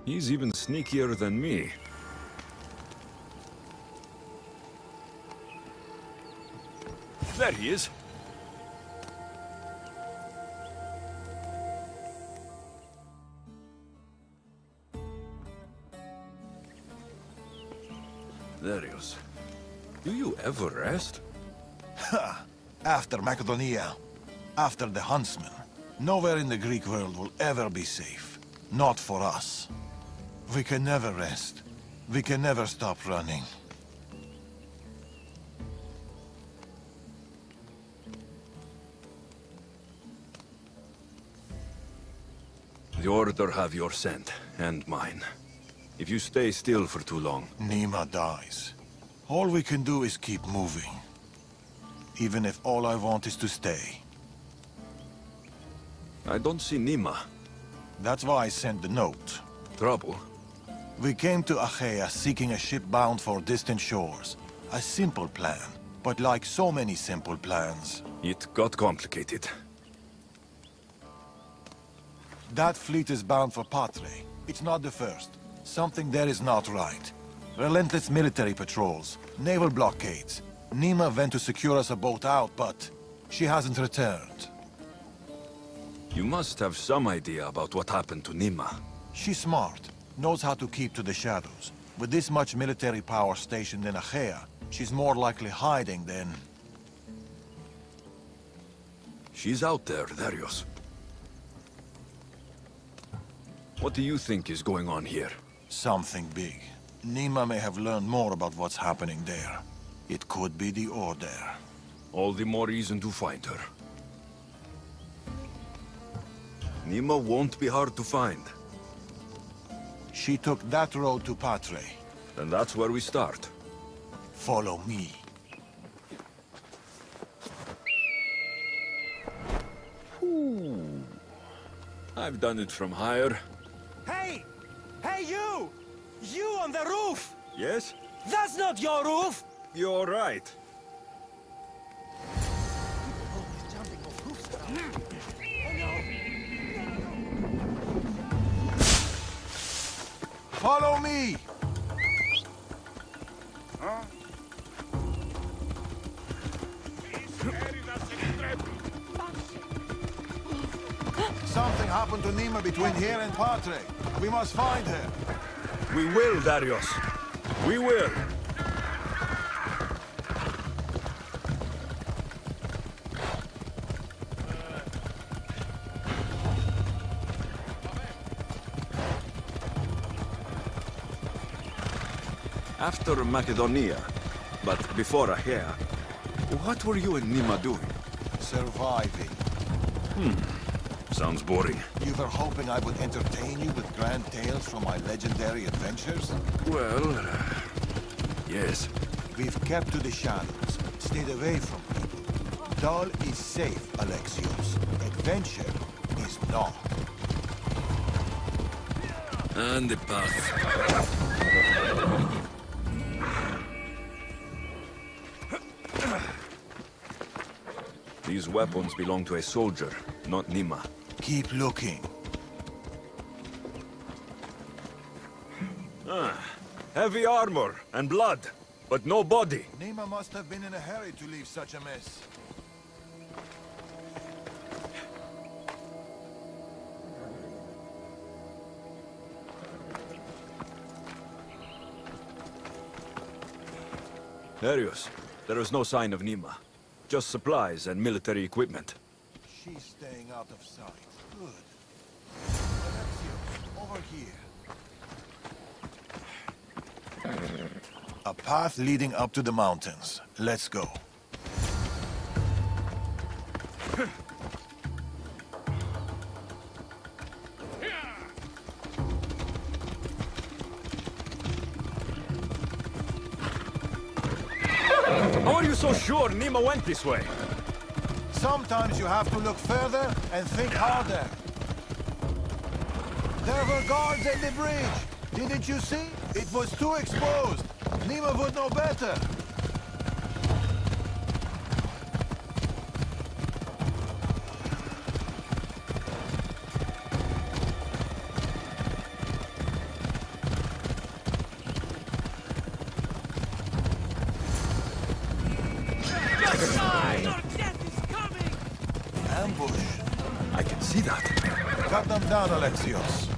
He's even sneakier than me. There he is. Darius, do you ever rest? Ha! After Macedonia, after the Huntsman, nowhere in the Greek world will ever be safe. Not for us. We can never rest. We can never stop running. The Order have your scent, and mine. If you stay still for too long... Nima dies. All we can do is keep moving. Even if all I want is to stay. I don't see Nima. That's why I sent the note. Trouble? We came to Achaea seeking a ship bound for distant shores. A simple plan, but like so many simple plans... It got complicated. That fleet is bound for Patre. It's not the first. Something there is not right. Relentless military patrols, naval blockades. Nima went to secure us a boat out, but she hasn't returned. You must have some idea about what happened to Nima. She's smart, knows how to keep to the shadows. With this much military power stationed in Achaea, she's more likely hiding than... She's out there, Darius. What do you think is going on here? Something big. Nima may have learned more about what's happening there. It could be the Order. All the more reason to find her. Nima won't be hard to find. She took that road to Patre. And that's where we start. Follow me. Ooh. I've done it from higher. Hey! Hey, you! You on the roof! Yes? That's not your roof! You're right. Follow me! Something happened to Nima between here and Patre. We must find her. We will, Darius. We will. After Macedonia, but before Achaea, what were you and Nima doing? Surviving. Sounds boring. You were hoping I would entertain you with grand tales from my legendary adventures? Well, yes. We've kept to the shadows, stayed away from people. Dal is safe, Alexios. Adventure is not. And the path. These weapons belong to a soldier, not Nima. Keep looking. Heavy armor and blood, but no body. Nima must have been in a hurry to leave such a mess. Darius, there is no sign of Nima. Just supplies and military equipment. She's staying out of sight. Good. Alexio, over here. A path leading up to the mountains. Let's go. How are you so sure Nima went this way? Sometimes you have to look further and think harder. There were guards at the bridge. Didn't you see? It was too exposed. Nima would know better. Ambush. I can see that. Cut them down, Alexios.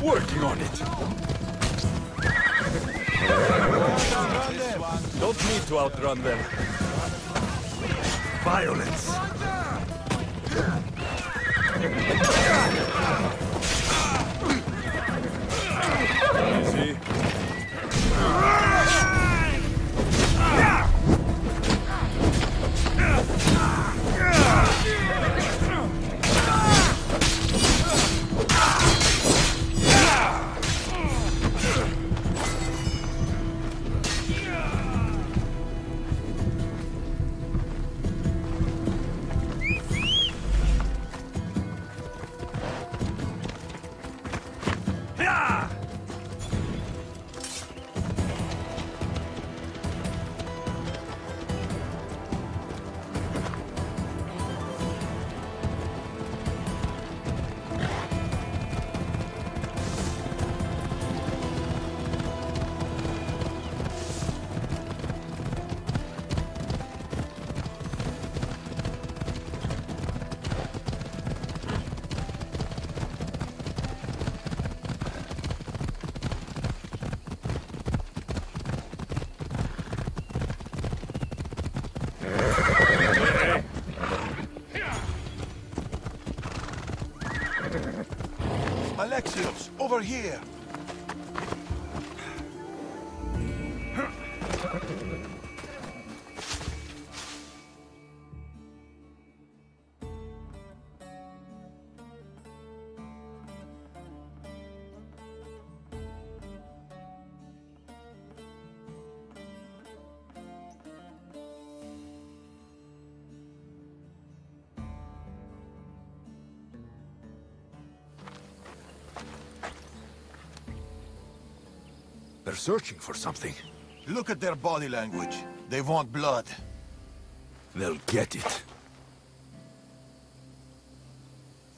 Working on it. Don't need to outrun them. Violence. Easy. Alexios, over here! They're searching for something. Look at their body language. They want blood. They'll get it.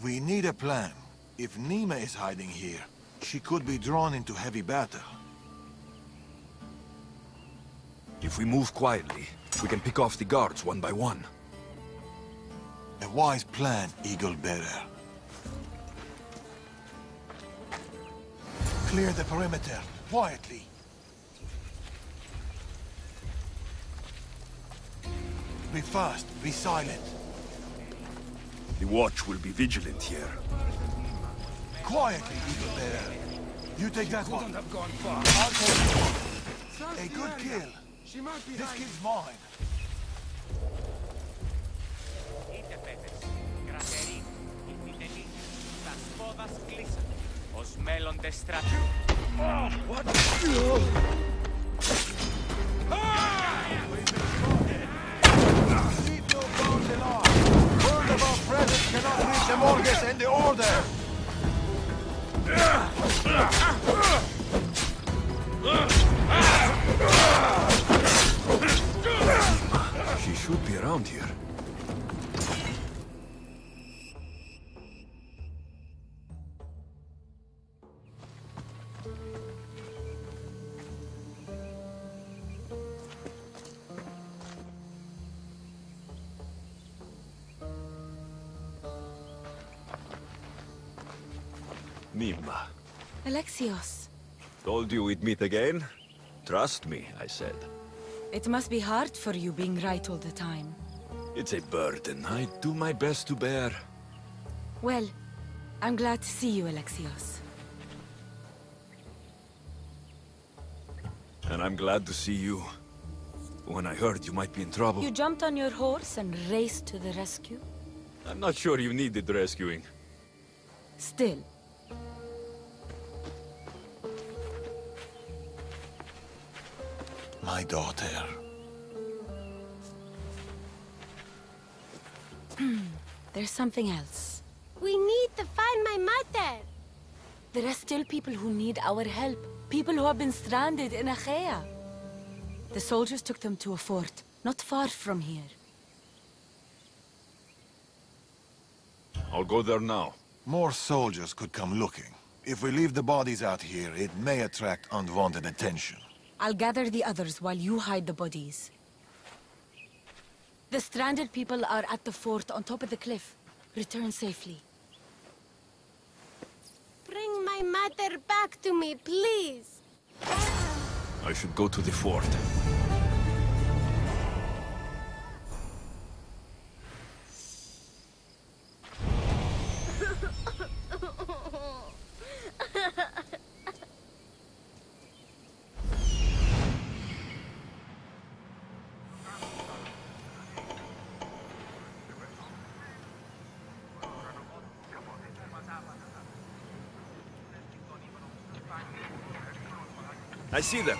We need a plan. If Nima is hiding here, she could be drawn into heavy battle. If we move quietly, we can pick off the guards one by one. A wise plan, Eagle Bearer. Clear the perimeter, quietly. Be fast, be silent. The watch will be vigilant here. Quietly, Eagle Bearer. You take that one. Have gone far. I'll take this one. A good kill. She might be This kid's mine. Keep your guards alive. Word of our presence cannot reach the Morgus and the Order. She should be around here. Nima. Alexios, Told you we'd meet again? Trust me, I said. it must be hard for you being right all the time. It's a burden I do my best to bear. Well, I'm glad to see you, Alexios. And I'm glad to see you. When I heard you might be in trouble, You jumped on your horse and raced to the rescue? I'm not sure you needed rescuing. Still. My daughter. There's something else. We need to find my mother. There are still people who need our help. People who have been stranded in Achaea. The soldiers took them to a fort, not far from here. I'll go there now. More soldiers could come looking. If we leave the bodies out here, it may attract unwanted attention. I'll gather the others while you hide the bodies. The stranded people are at the fort on top of the cliff. Return safely. Bring my mother back to me, please. I should go to the fort. I see them.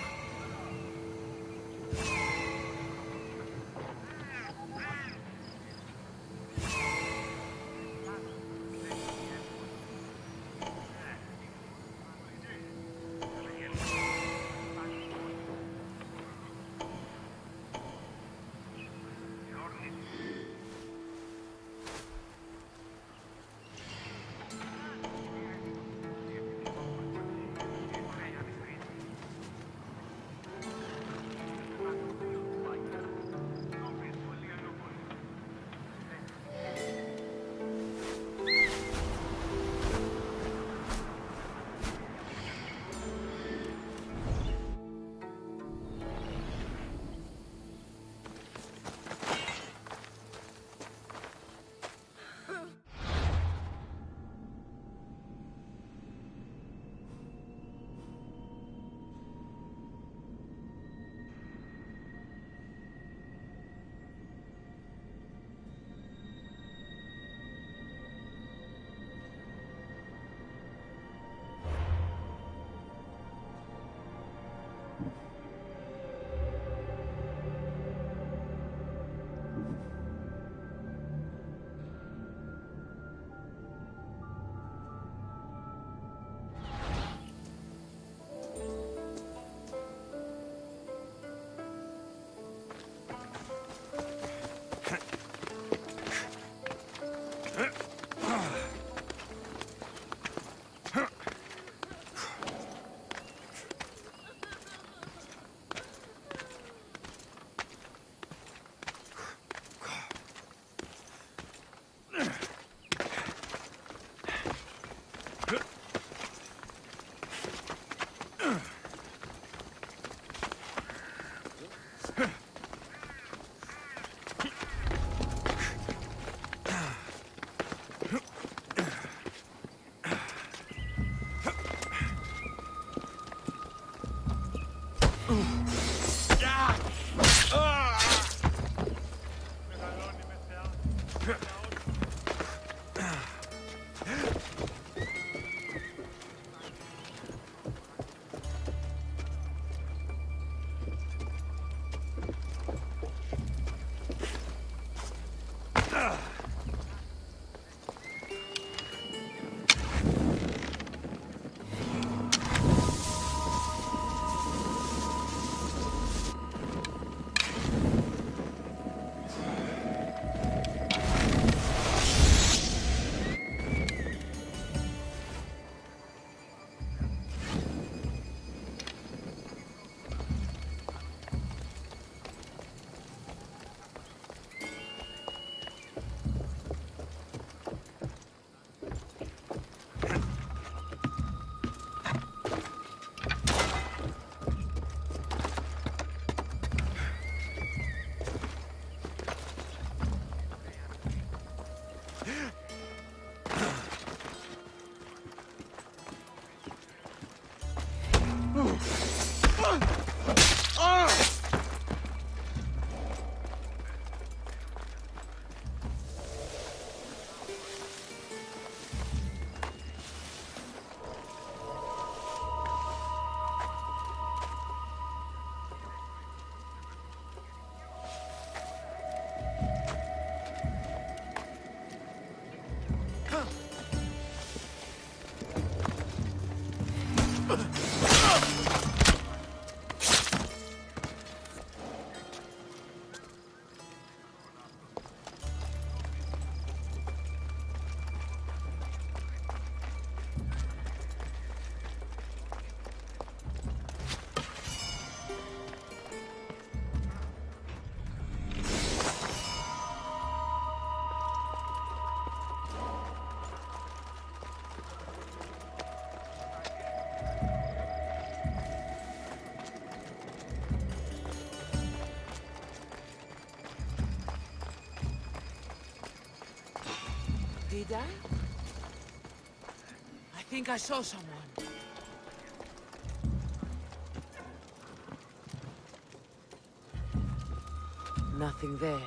Did I? I think I saw someone. Nothing there.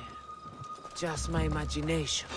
Just my imagination.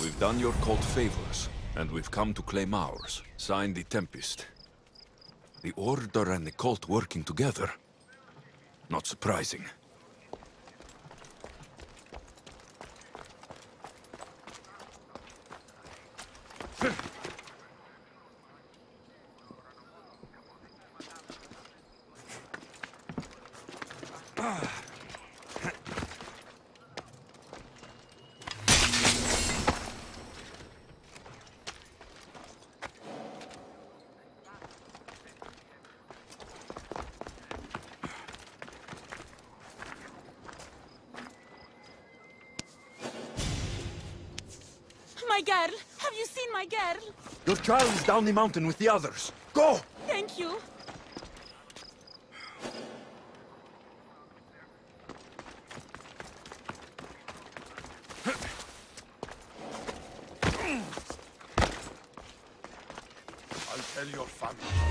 We've done your cult favors, and we've come to claim ours. Signed, the Tempest. The Order and the cult working together? Not surprising. My girl! Have you seen my girl? Your child is down the mountain with the others. Go! Thank you. I'll tell your family.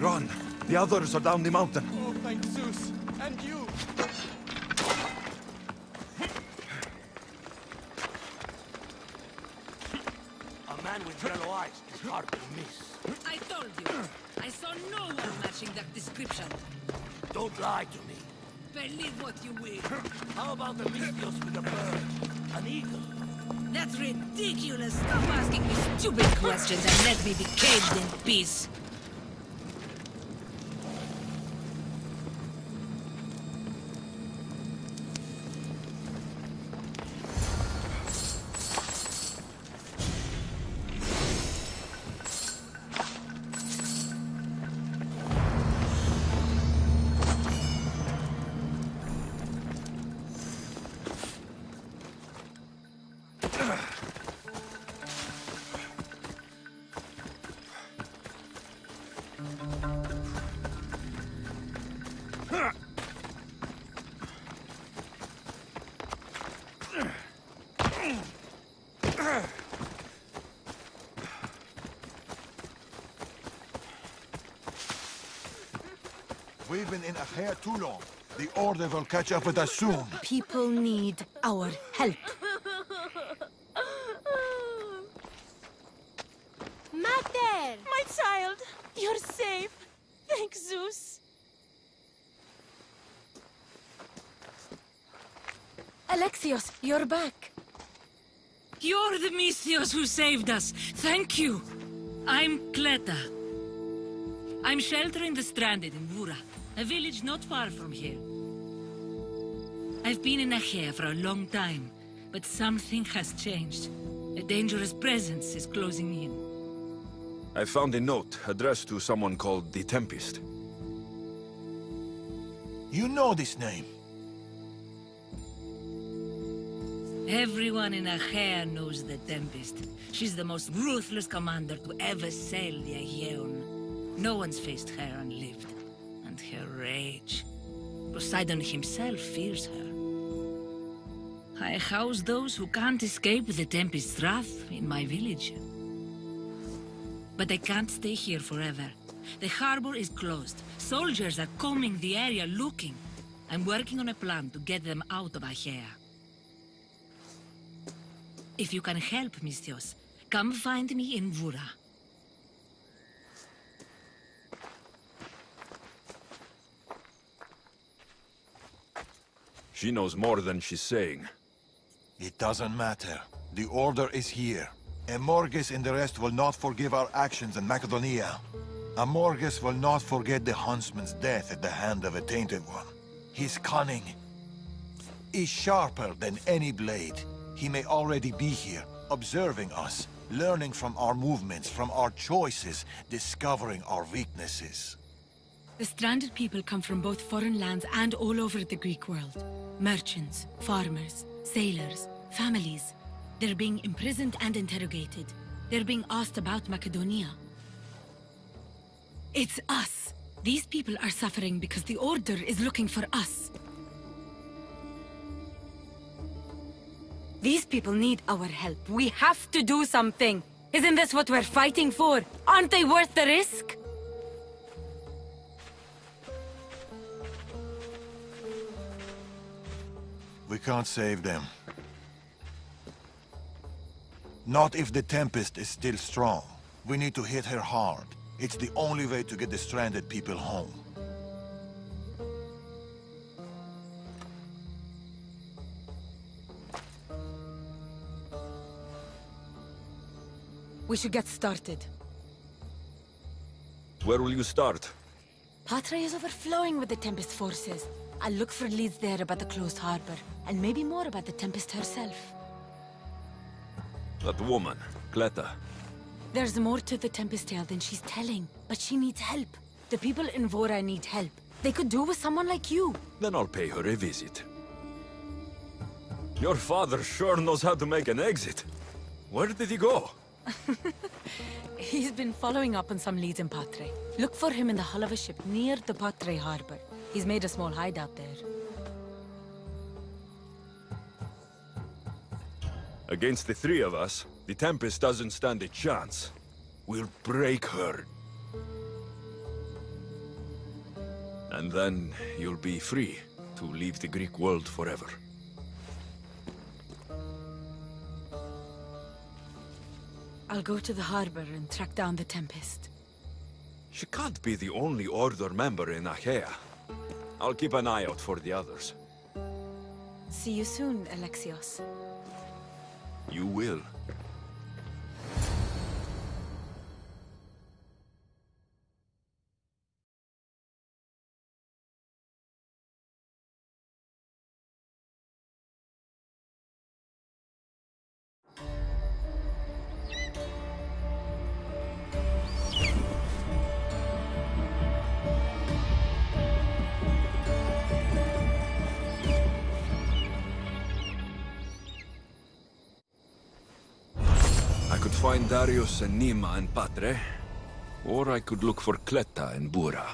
Run! The others are down the mountain. Oh, thank Zeus. And you. A man with yellow eyes is hard to miss. I told you. I saw no one matching that description. Don't lie to me. Believe what you will. How about the Mystios with a bird? An eagle? That's ridiculous. Stop asking me stupid questions and let me be caged in peace. We've been in Achaia too long. The Order will catch up with us soon. People need our help. Mater! My child, you're safe. Thank Zeus. Alexios, you're back. You're the Mystios who saved us. Thank you. I'm Cleta. I'm sheltering the stranded in Vura, a village not far from here. I've been in Achaia for a long time, but something has changed. A dangerous presence is closing in. I found a note addressed to someone called the Tempest. You know this name. Everyone in Achaia knows the Tempest. She's the most ruthless commander to ever sail the Aegean. No one's faced her and lived. And her rage. Poseidon himself fears her. I house those who can't escape the Tempest's wrath in my village. But I can't stay here forever. The harbor is closed. Soldiers are combing the area looking. I'm working on a plan to get them out of Achaia. If you can help, Mystios, come find me in Vura. She knows more than she's saying. It doesn't matter. The Order is here. Amorges and the rest will not forgive our actions in Macedonia. Amorges will not forget the huntsman's death at the hand of a tainted one. His cunning is sharper than any blade. He may already be here, observing us, learning from our movements, from our choices, discovering our weaknesses. The stranded people come from both foreign lands and all over the Greek world. Merchants, farmers, sailors, families. They're being imprisoned and interrogated. They're being asked about Macedonia. It's us. These people are suffering because the Order is looking for us. These people need our help. We have to do something. Isn't this what we're fighting for? Aren't they worth the risk? We can't save them. Not if the Tempest is still strong. We need to hit her hard. It's the only way to get the stranded people home. We should get started. Where will you start? Patre is overflowing with the Tempest forces. I'll look for leads there about the closed harbor, and maybe more about the Tempest herself. That woman, Cleta. There's more to the Tempest tale than she's telling, but she needs help. The people in Vora need help. They could do with someone like you. Then I'll pay her a visit. Your father sure knows how to make an exit. Where did he go? He's been following up on some leads in Patre. Look for him in the hull of a ship near the Patre harbor. He's made a small hideout there. Against the three of us, the Tempest doesn't stand a chance. We'll break her. And then you'll be free to leave the Greek world forever. I'll go to the harbor and track down the Tempest. She can't be the only Order member in Achaea. I'll keep an eye out for the others. See you soon, Alexios. You will. I could find Darius and Nima and Patre, or I could look for Cleta and Bura.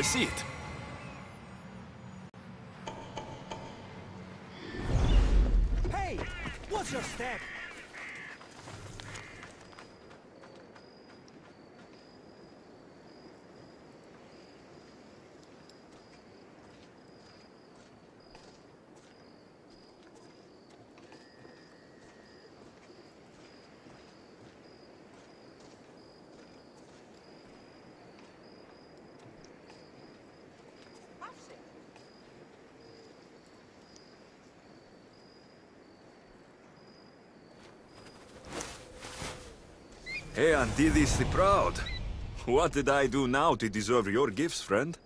see it. Hey! What's your step? Hey, Antidis the Proud. What did I do now to deserve your gifts, friend?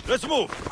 Let's move!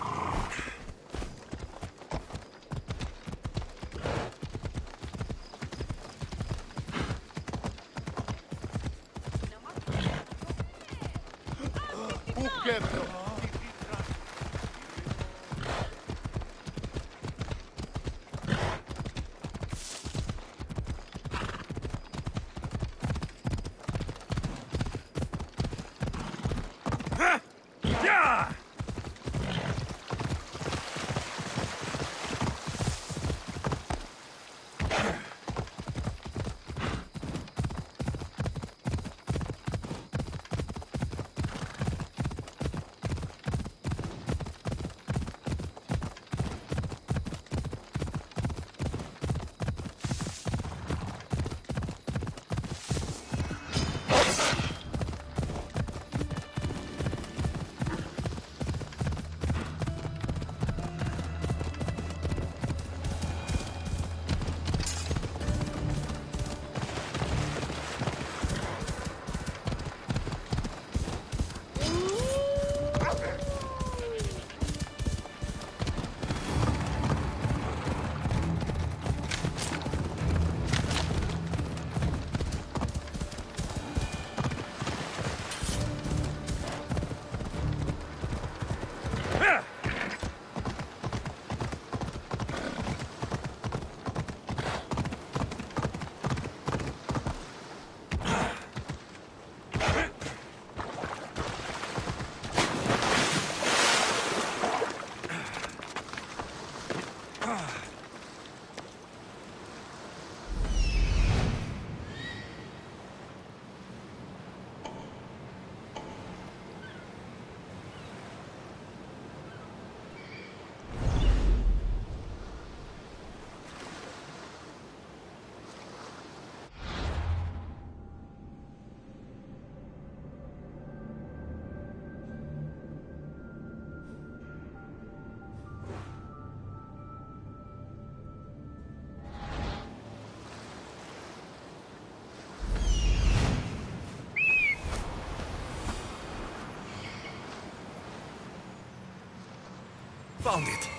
Found it!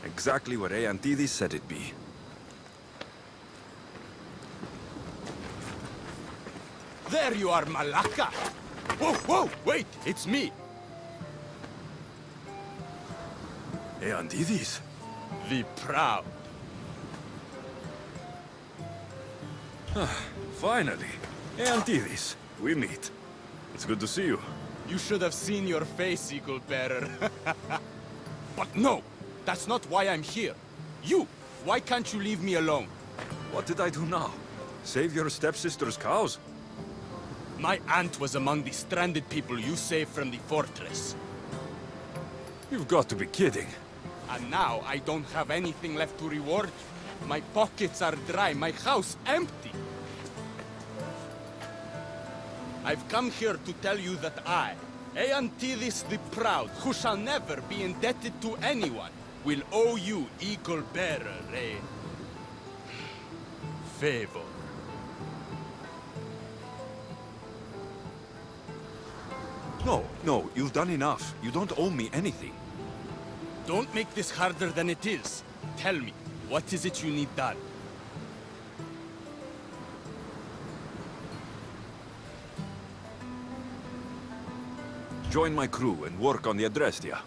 Exactly where Antidis said it'd be. There you are, Malaka! Whoa, whoa, wait, it's me! Antidis? The Proud. Finally. Antidis, we meet. It's good to see you. You should have seen your face, Eagle Bearer. But no! That's not why I'm here. You! Why can't you leave me alone? What did I do now? Save your stepsister's cows? My aunt was among the stranded people you saved from the fortress. You've got to be kidding. And now I don't have anything left to reward you. My pockets are dry, my house empty. I've come here to tell you that I, Eantidis the Proud, who shall never be indebted to anyone, will owe you, Eagle Bearer, a favor. No, you've done enough. You don't owe me anything. Don't make this harder than it is. Tell me, what is it you need done? Join my crew and work on the Adrestia.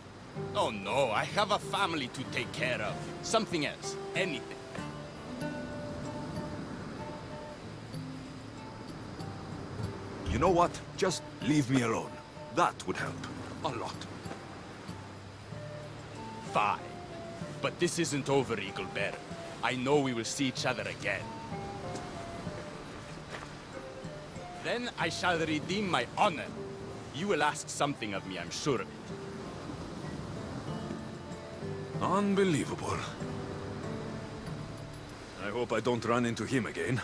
Oh no, I have a family to take care of. Something else. Anything. You know what? Just leave me alone. That would help. A lot. Fine. But this isn't over, Eagle Bearer. I know we will see each other again. Then I shall redeem my honor. You will ask something of me, I'm sure of it. Unbelievable. I hope I don't run into him again.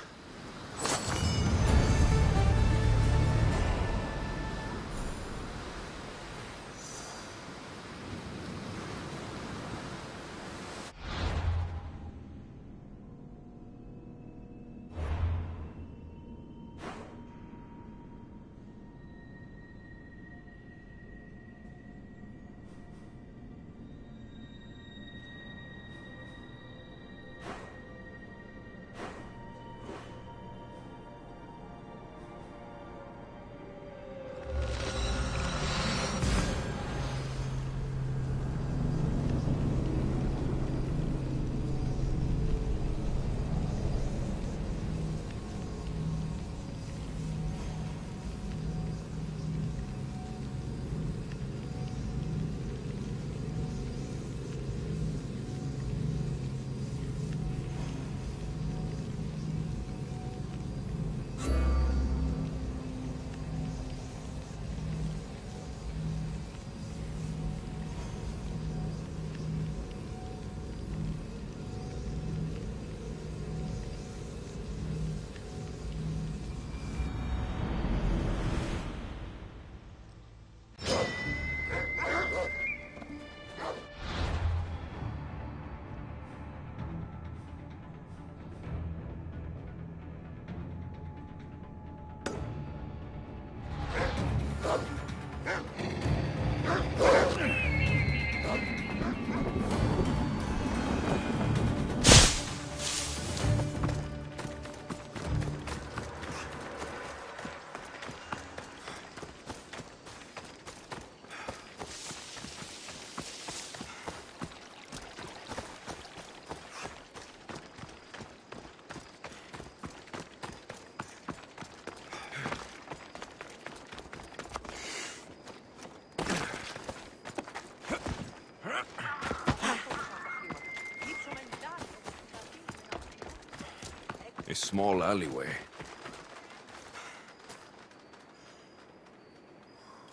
A small alleyway.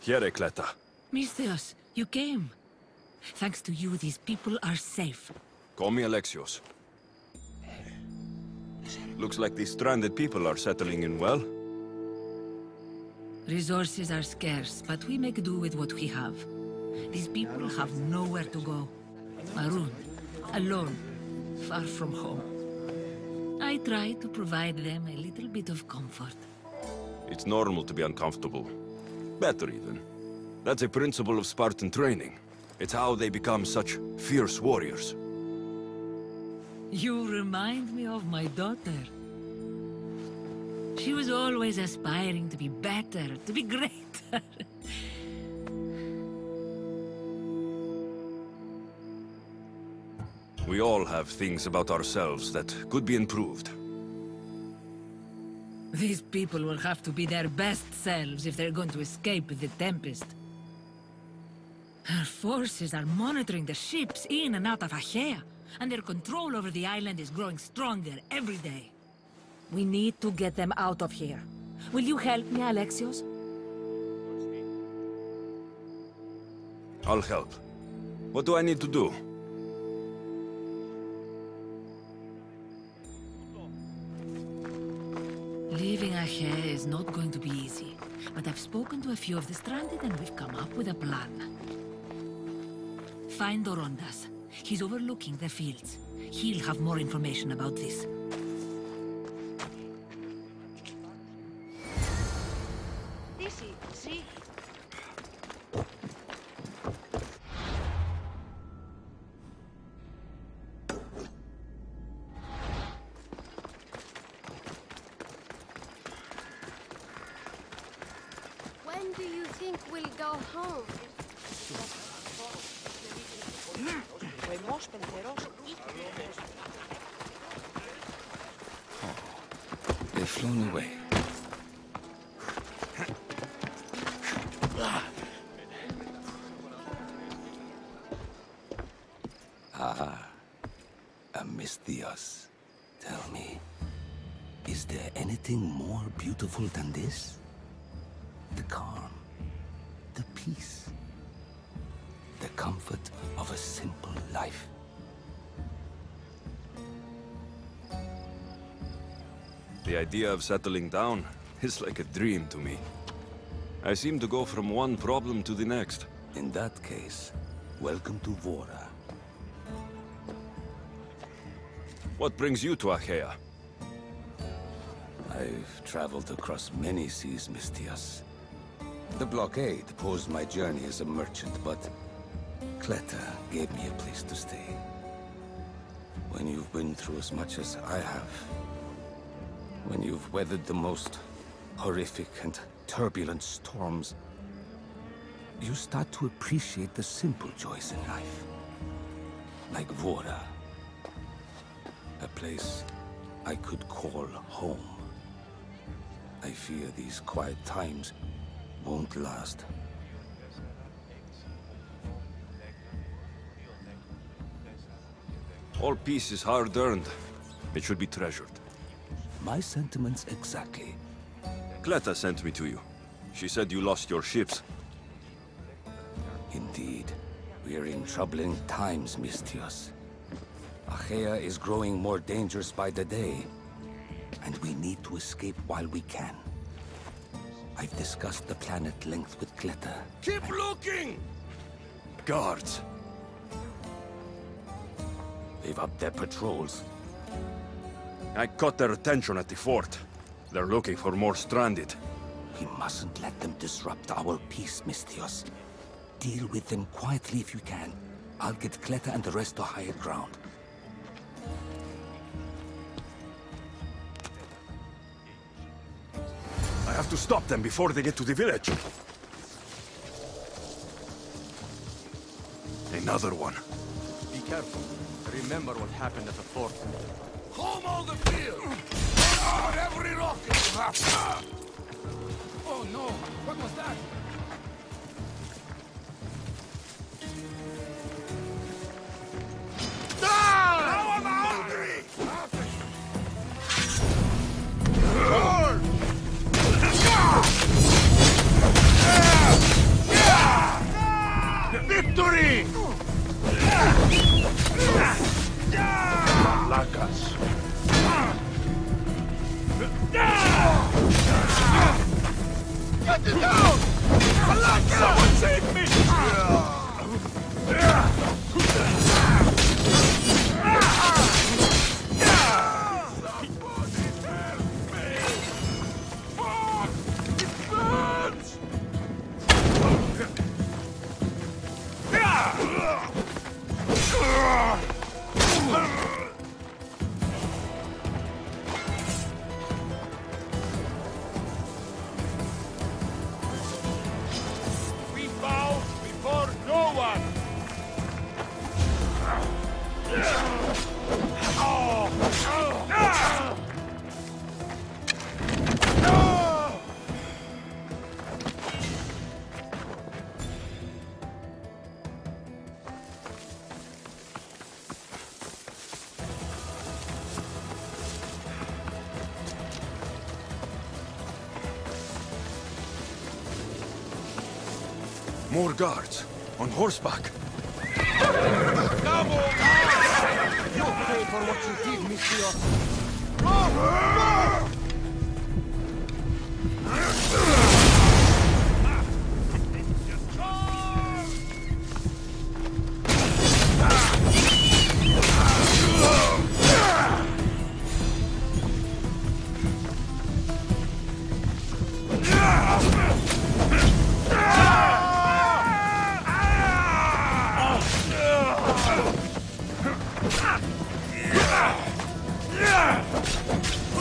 Here, Cleta. Misthios, you came. Thanks to you, these people are safe. Call me Alexios. Looks like these stranded people are settling in well. Resources are scarce, but we make do with what we have. These people have nowhere to go. Marooned, alone, far from home. I try to provide them a little bit of comfort. It's normal to be uncomfortable. Better even. That's a principle of Spartan training. It's how they become such fierce warriors. You remind me of my daughter. She was always aspiring to be better, to be greater. We all have things about ourselves that could be improved. These people will have to be their best selves if they're going to escape the Tempest. Our forces are monitoring the ships in and out of Achaea, and their control over the island is growing stronger every day. We need to get them out of here. Will you help me, Alexios? I'll help. What do I need to do? Leaving Achaea is not going to be easy, but I've spoken to a few of the stranded and we've come up with a plan. Find Dorondas. He's overlooking the fields. He'll have more information about this. When do you think we'll go home? They've flown away. Misthios, tell me, is there anything more beautiful than this? The calm, the peace, the comfort of a simple life. The idea of settling down is like a dream to me. I seem to go from one problem to the next. In that case, welcome to Vora. What brings you to Achaea? I've traveled across many seas, Misthios. The blockade posed my journey as a merchant, but Cleta gave me a place to stay. When you've been through as much as I have, when you've weathered the most horrific and turbulent storms, you start to appreciate the simple joys in life. Like Vora. A place I could call home. I fear these quiet times won't last. All peace is hard-earned. It should be treasured. My sentiments exactly. Cleta sent me to you. She said you lost your ships. Indeed. We're in troubling times, Misthios. Achaea is growing more dangerous by the day, and we need to escape while we can. I've discussed the plan at length with Cleta. Keep looking! Guards! They've upped their patrols. I caught their attention at the fort. They're looking for more stranded. We mustn't let them disrupt our peace, Misthios. Deal with them quietly if you can. I'll get Cleta and the rest to higher ground. I have to stop them before they get to the village. Another one. Be careful. Remember what happened at the fort. Home all the field! On every rocket you have! Oh no! What was that? Now I'm hungry! More guards, on horseback. You pay for what you did, Mistios.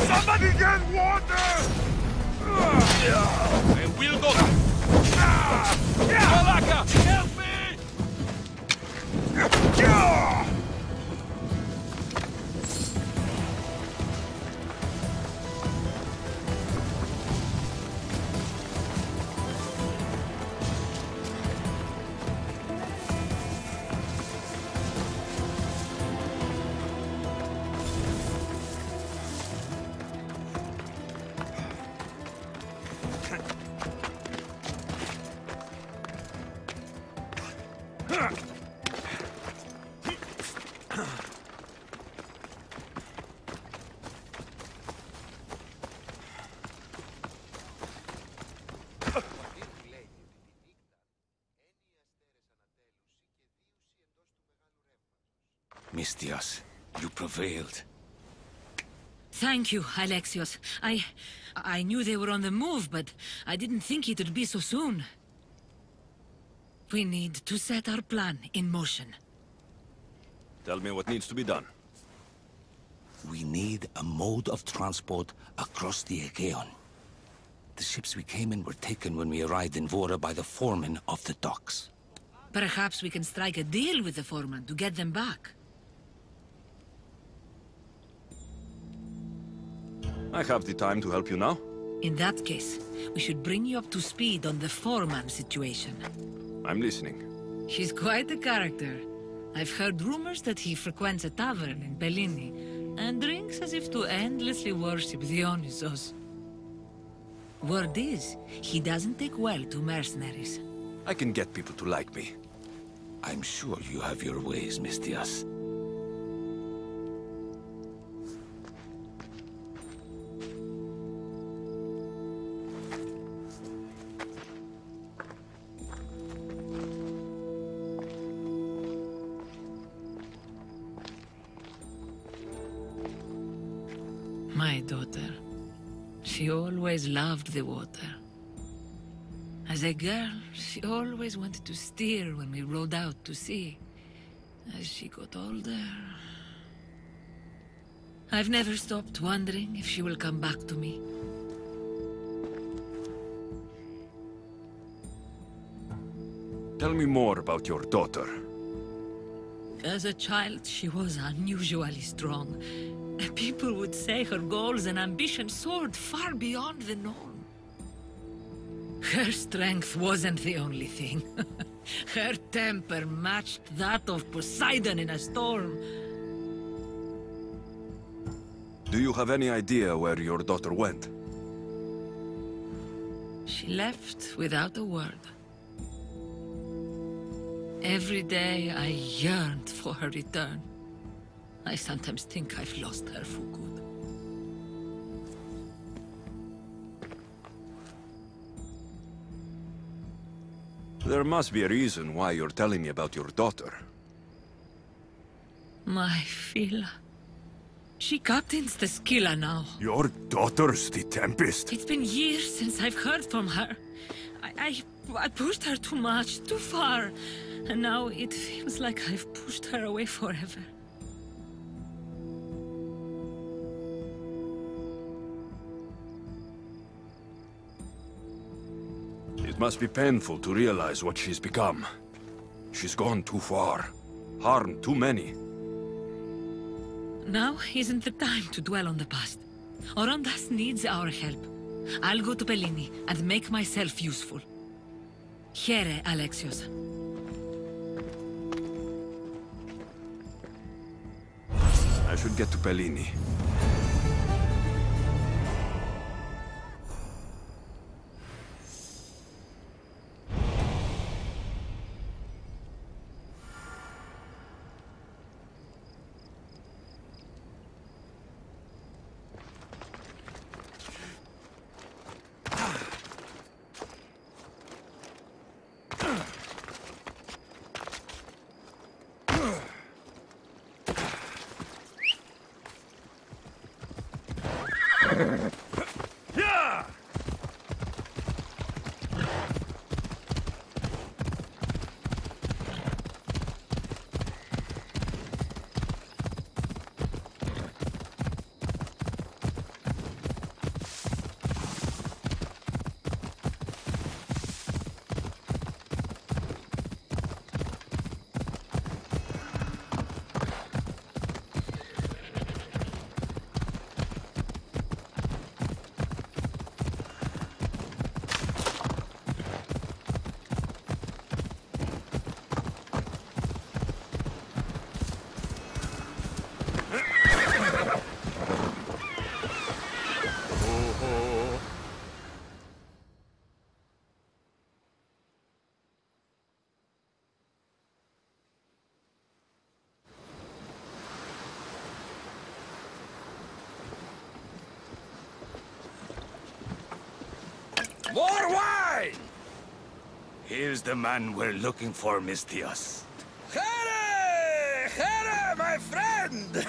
Somebody get water! I will go. Malaka, help me! Mistios, you prevailed. Thank you, Alexios. I knew they were on the move, but I didn't think it would be so soon. We need to set our plan in motion. Tell me what needs to be done. We need a mode of transport across the Aegean. The ships we came in were taken when we arrived in Vora by the foreman of the docks. Perhaps we can strike a deal with the foreman to get them back. I have the time to help you now. In that case, we should bring you up to speed on the foreman situation. I'm listening. He's quite a character. I've heard rumors that he frequents a tavern in Bellini, and drinks as if to endlessly worship Dionysos. Word is, he doesn't take well to mercenaries. I can get people to like me. I'm sure you have your ways, Mistios. My daughter. She always loved the water. As a girl, she always wanted to steer when we rode out to sea. As she got older... I've never stopped wondering if she will come back to me. Tell me more about your daughter. As a child, she was unusually strong. People would say her goals and ambitions soared far beyond the norm. Her strength wasn't the only thing. Her temper matched that of Poseidon in a storm. Do you have any idea where your daughter went? She left without a word. Every day I yearned for her return. I sometimes think I've lost her for good. There must be a reason why you're telling me about your daughter. My Fila. She captains the Scylla now. Your daughter's the Tempest? It's been years since I've heard from her. I pushed her too much, too far. And now it feels like I've pushed her away forever. It must be painful to realize what she's become. She's gone too far, harmed too many. Now isn't the time to dwell on the past. Orondas needs our help. I'll go to Bellini and make myself useful. Here, Alexios. I should get to Bellini. Yeah! More wine! Here's the man we're looking for, Mistios. Here! Here, my friend!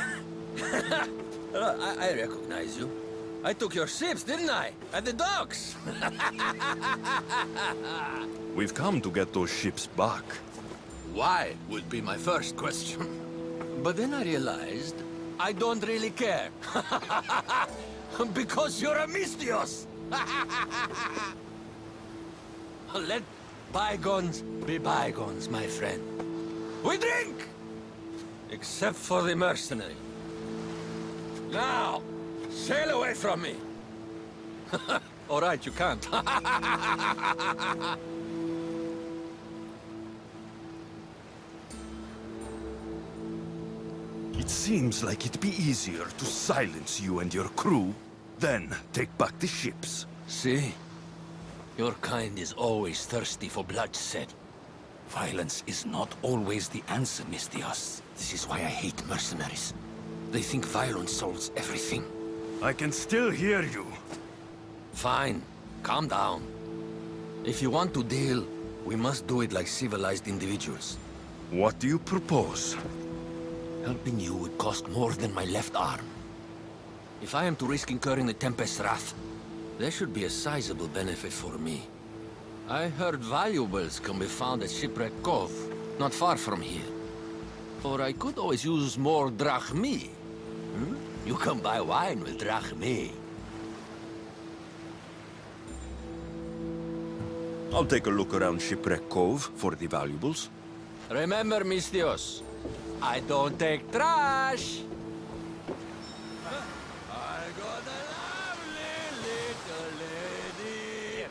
I recognize you. I took your ships, didn't I? At the docks! We've come to get those ships back. Why would be my first question. But then I realized I don't really care. Because you're a Mistios! Let bygones be bygones, my friend. We drink! Except for the mercenary. Now, sail away from me. All right, you can't. It seems like it'd be easier to silence you and your crew, then take back the ships. See? Your kind is always thirsty for bloodshed. Violence is not always the answer, Mistios. This is why I hate mercenaries. They think violence solves everything. I can still hear you. Fine. Calm down. If you want to deal, we must do it like civilized individuals. What do you propose? Helping you would cost more than my left arm. If I am to risk incurring the Tempest's wrath, there should be a sizable benefit for me. I heard valuables can be found at Shipwreck Cove, not far from here. Or I could always use more drachmi. You can buy wine with drachmi. I'll take a look around Shipwreck Cove for the valuables. Remember, Mistios, I don't take trash! I got a lovely little lady.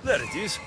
There it is.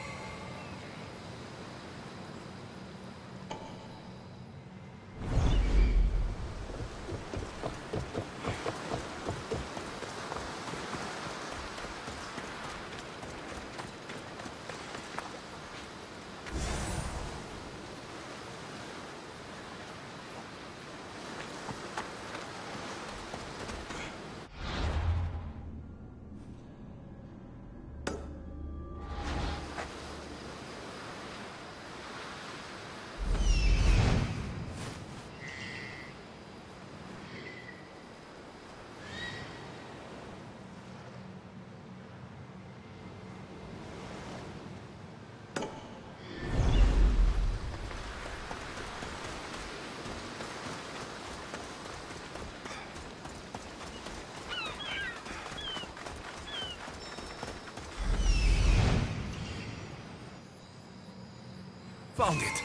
Found it.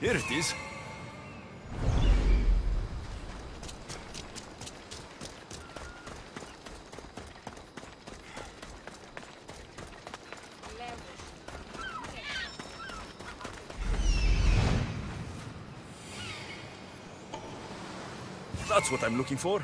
Here it is. That's what I'm looking for.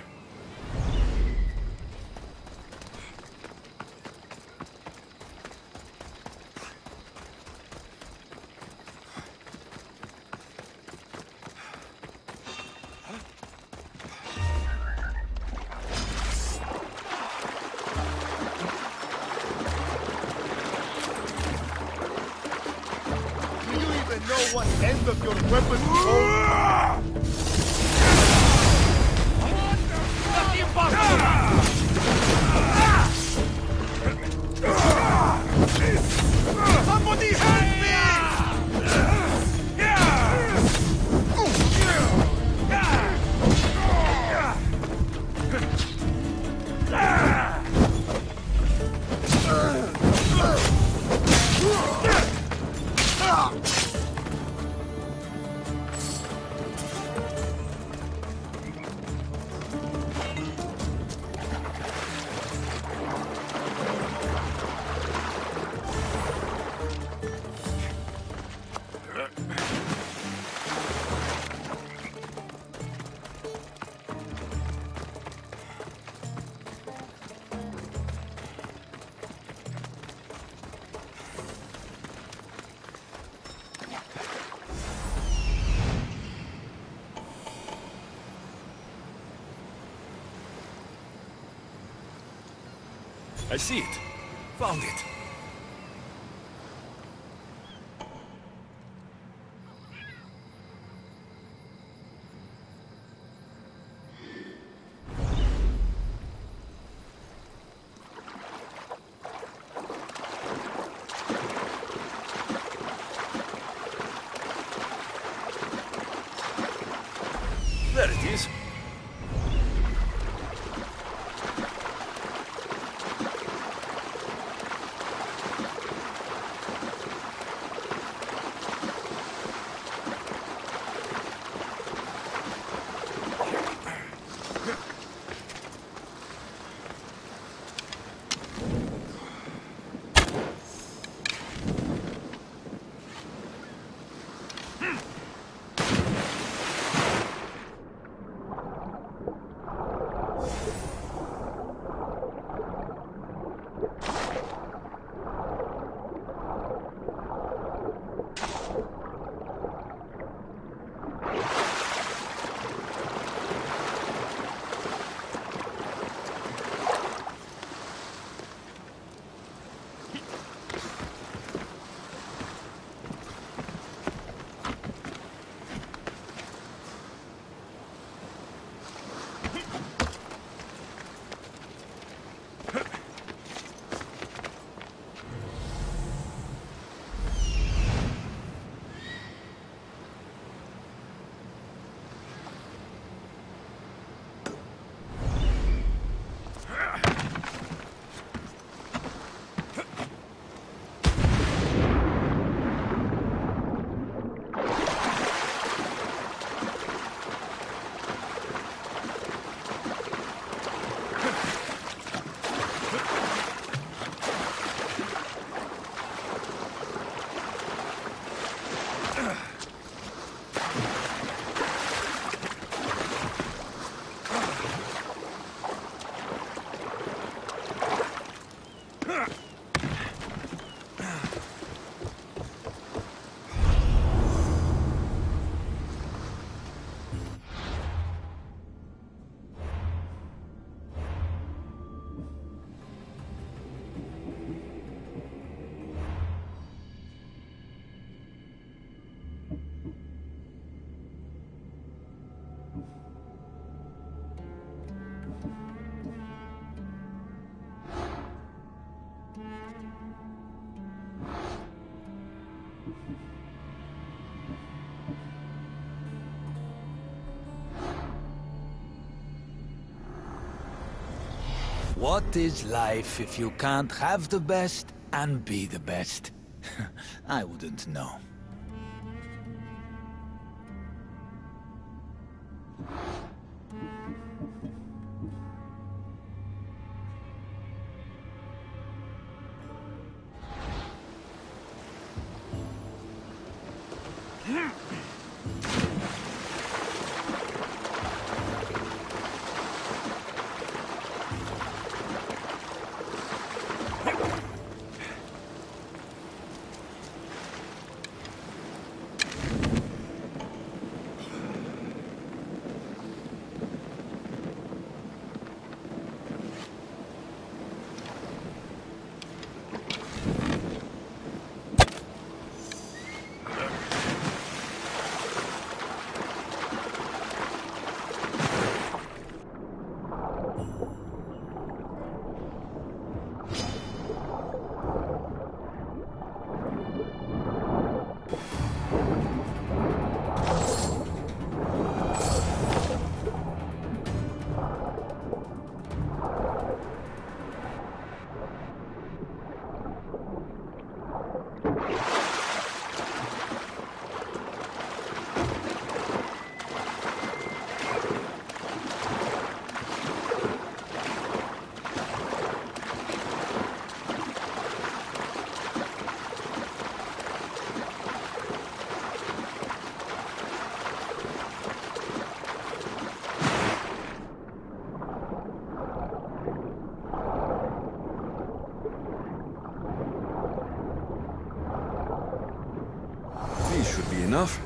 What end of your weapon Somebody help me! I see it. Found it. There it is. What is life if you can't have the best and be the best? I wouldn't know. enough?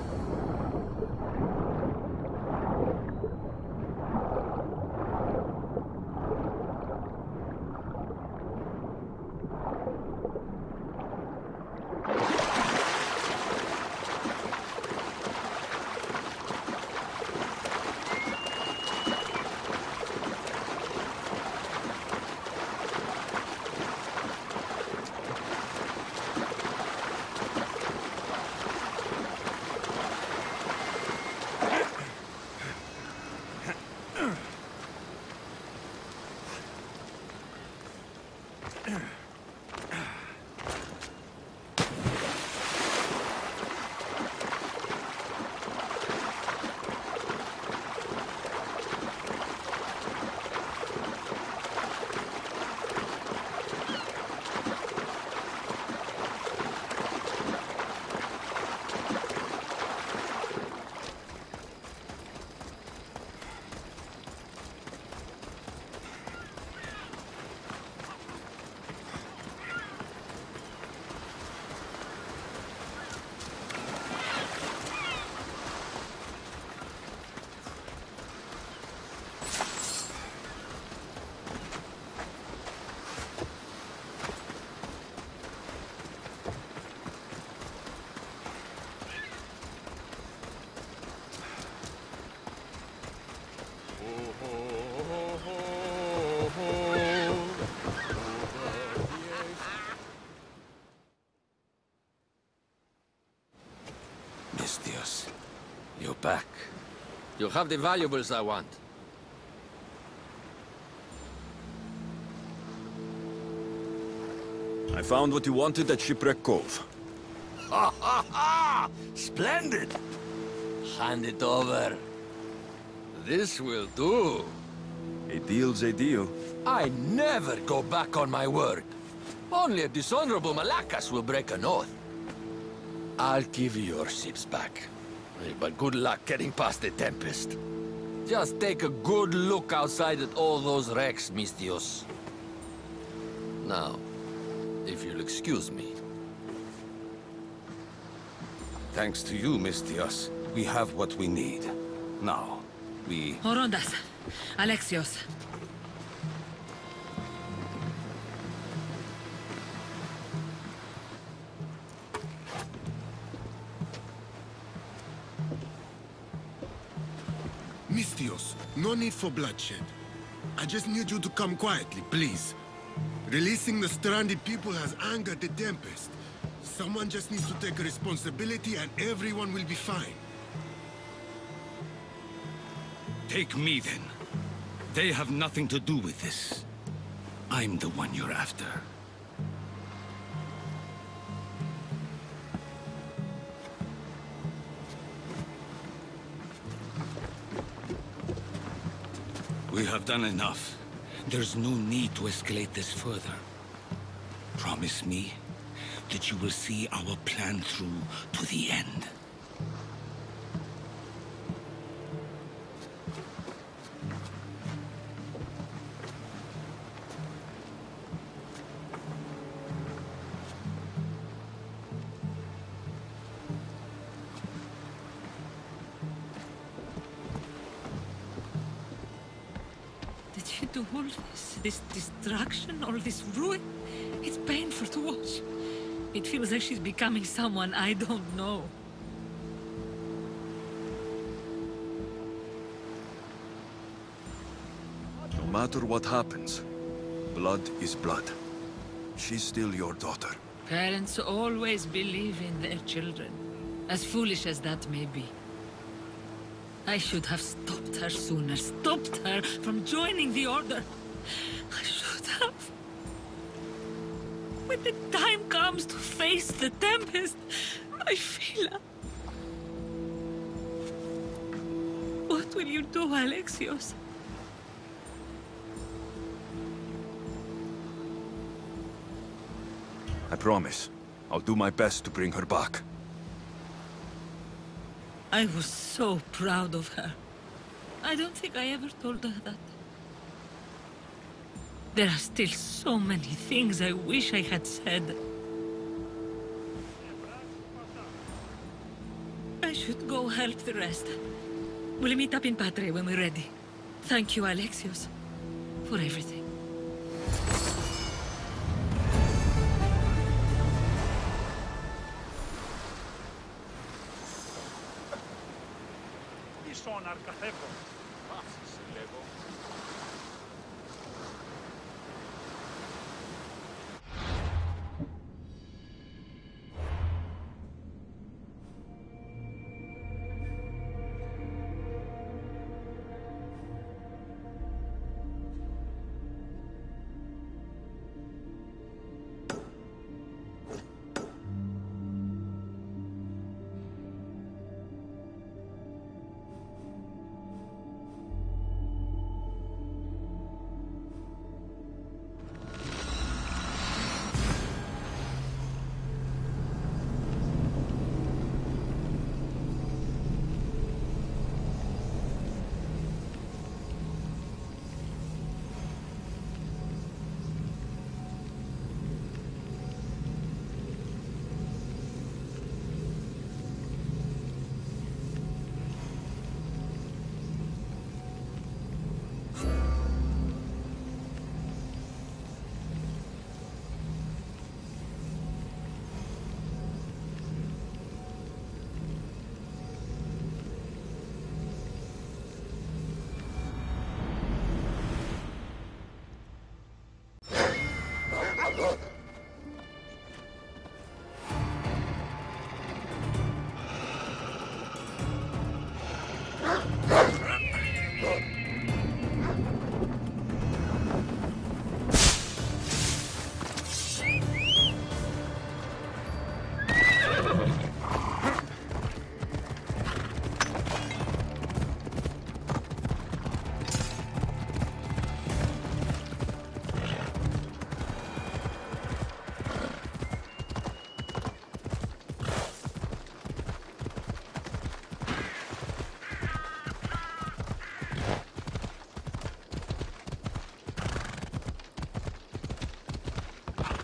Mistios, you're back. You have the valuables I want. I found what you wanted at Shipwreck Cove. Ha ha ha! Splendid! Hand it over. This will do. A deal's a deal. I never go back on my word. Only a dishonorable Malakas will break an oath. I'll give you your ships back. But good luck getting past the Tempest. Just take a good look outside at all those wrecks, Mistios. Now, if you'll excuse me. Thanks to you, Mistios, we have what we need. Now, we... Horondas. Alexios. Mistios, no need for bloodshed. I just need you to come quietly, please. Releasing the stranded people has angered the Tempest. Someone just needs to take responsibility and everyone will be fine. Take me, then. They have nothing to do with this. I'm the one you're after. We have done enough. There's no need to escalate this further. Promise me that you will see our plan through to the end. Did you do all this destruction, all this ruin? It's painful to watch. It feels like she's becoming someone I don't know. No matter what happens, blood is blood. She's still your daughter. Parents always believe in their children, as foolish as that may be. I should have stopped her sooner, stopped her from joining the Order. I should have. When the time comes to face the Tempest, my Fila. What will you do, Alexios? I promise. I'll do my best to bring her back. I was so proud of her. I don't think I ever told her that. There are still so many things I wish I had said. I go help the rest. We'll meet up in Patre when we're ready. Thank you, Alexios, for everything.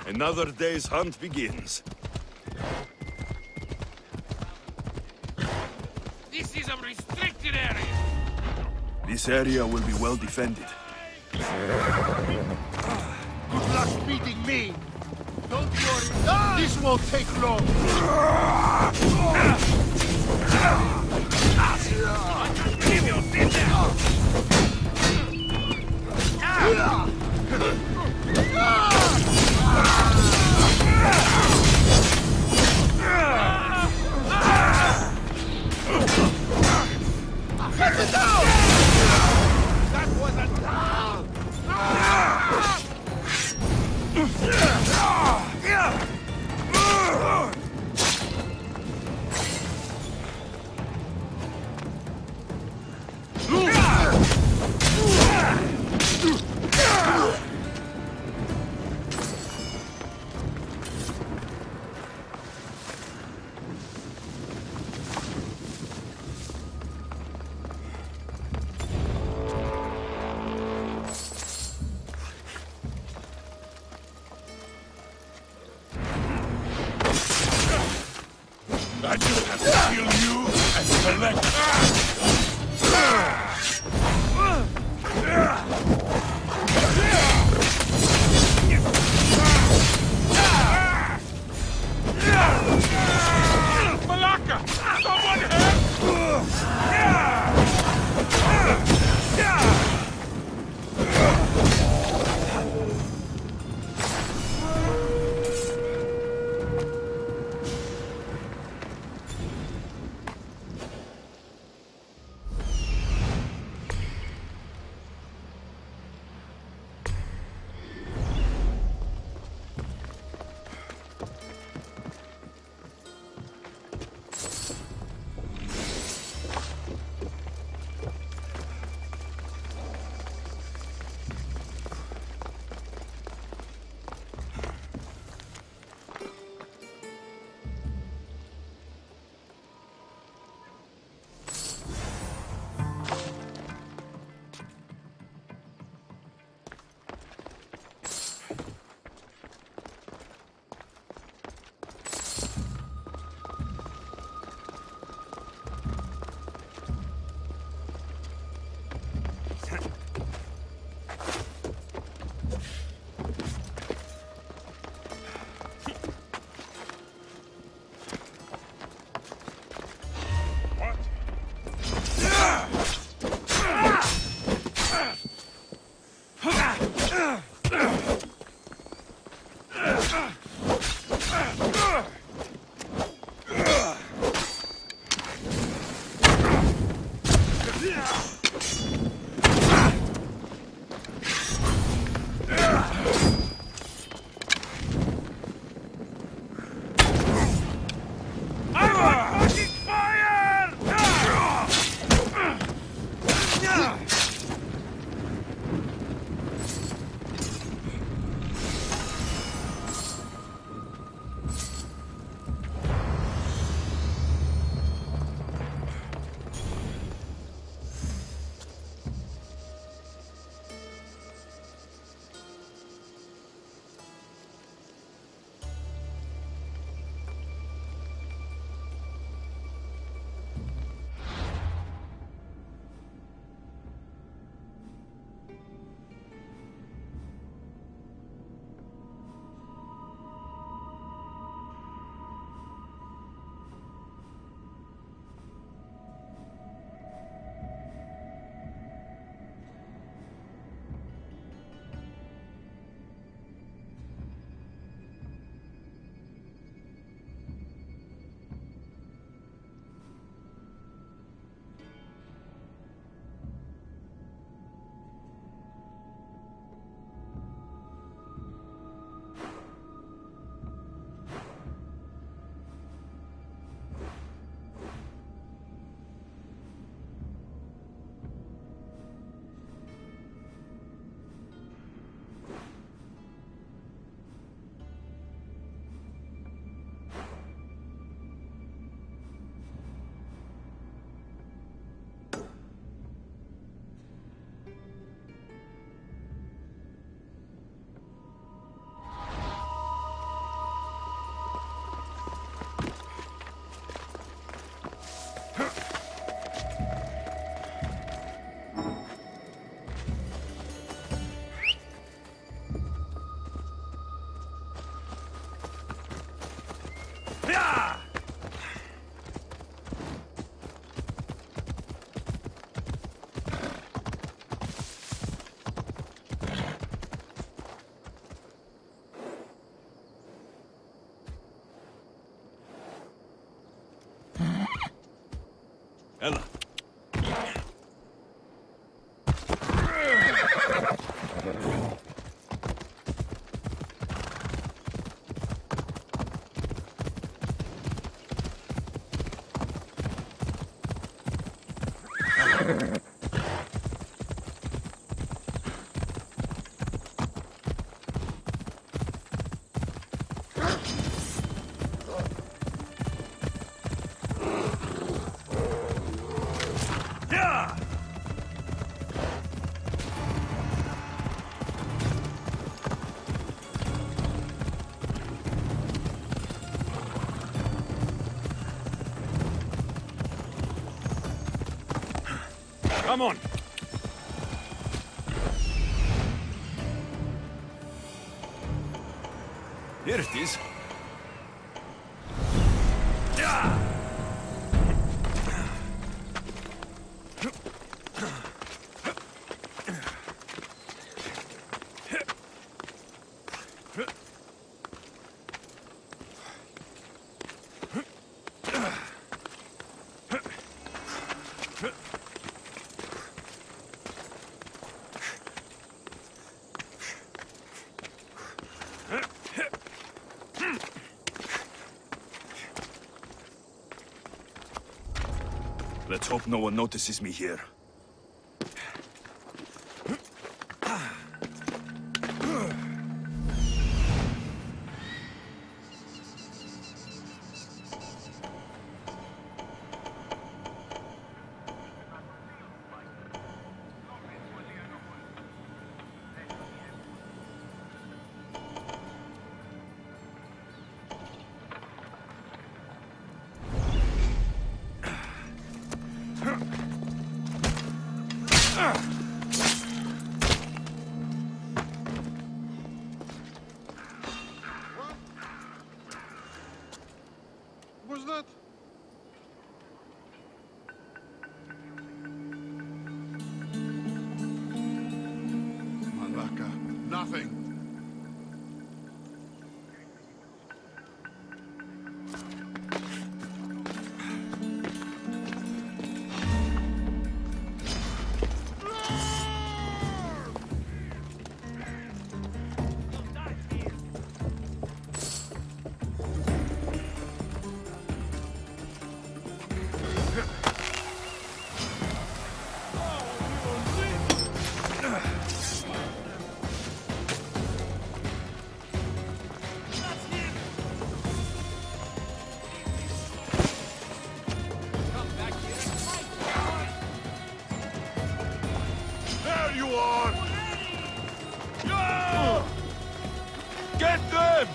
Another day's hunt begins. This is a restricted area. This area will be well defended. Good luck beating me. Don't worry. This won't take long. Give your sit down. Let it down! That wasn't down! Come on! Here it is. Let's hope no one notices me here. Was that? Malaka. Nothing. Get them!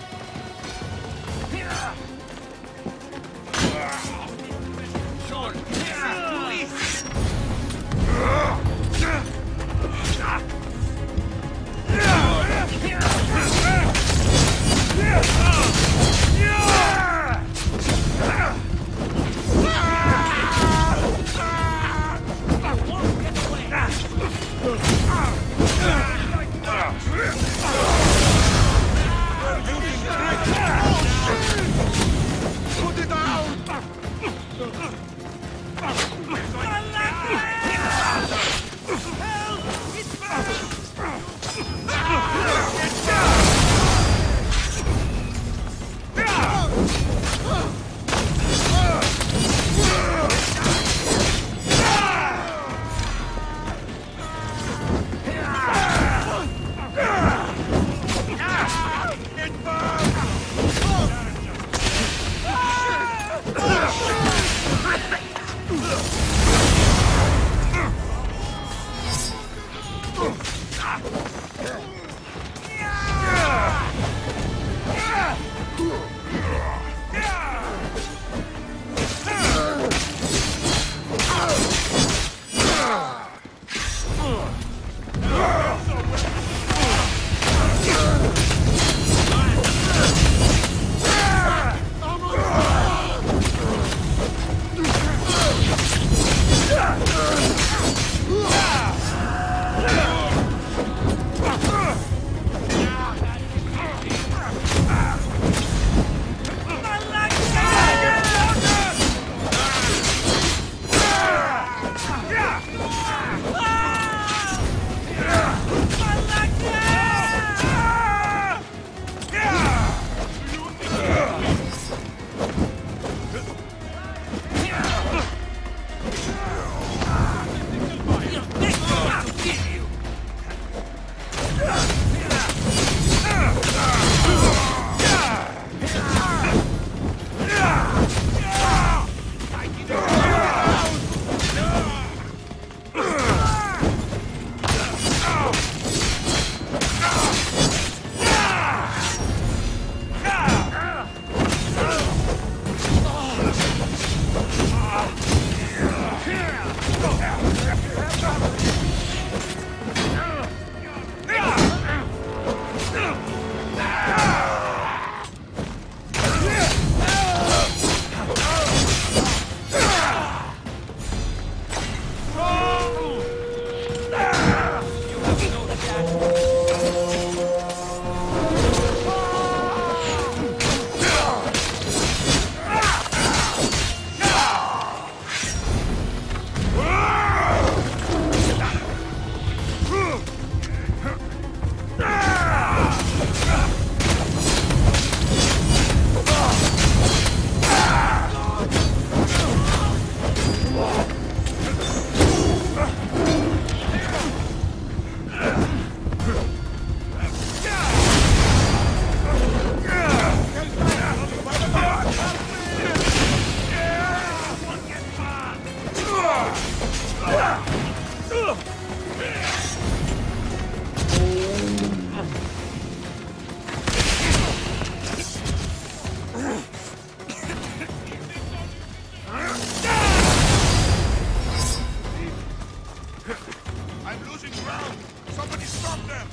Somebody stop them!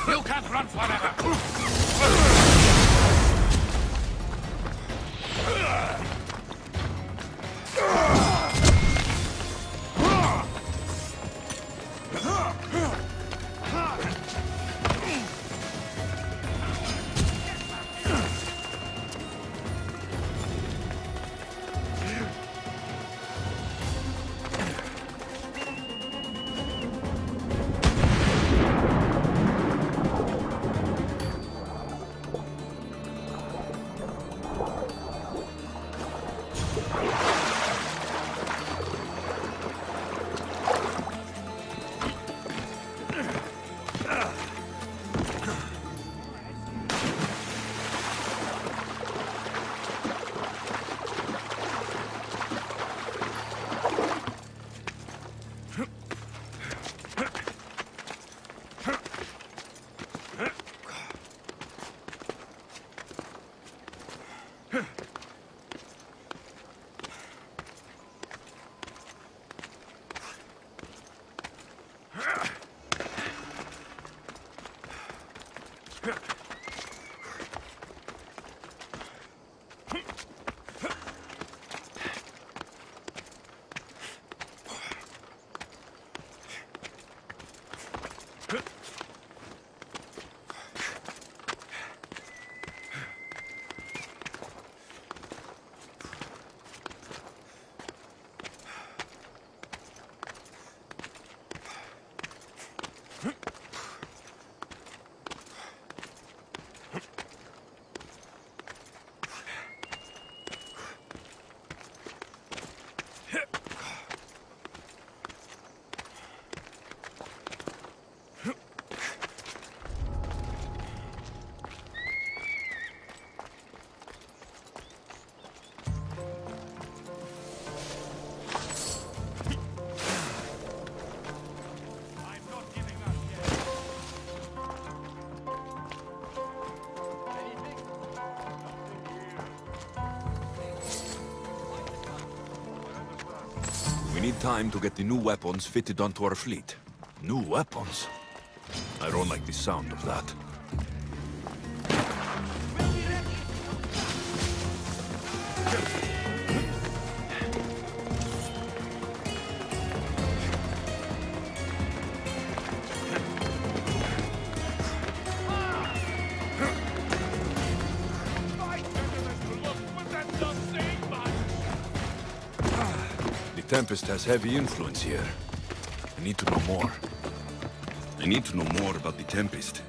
You can't run forever! We need time to get the new weapons fitted onto our fleet. New weapons? I don't like the sound of that. The Tempest has heavy influence here. I need to know more. I need to know more about the Tempest.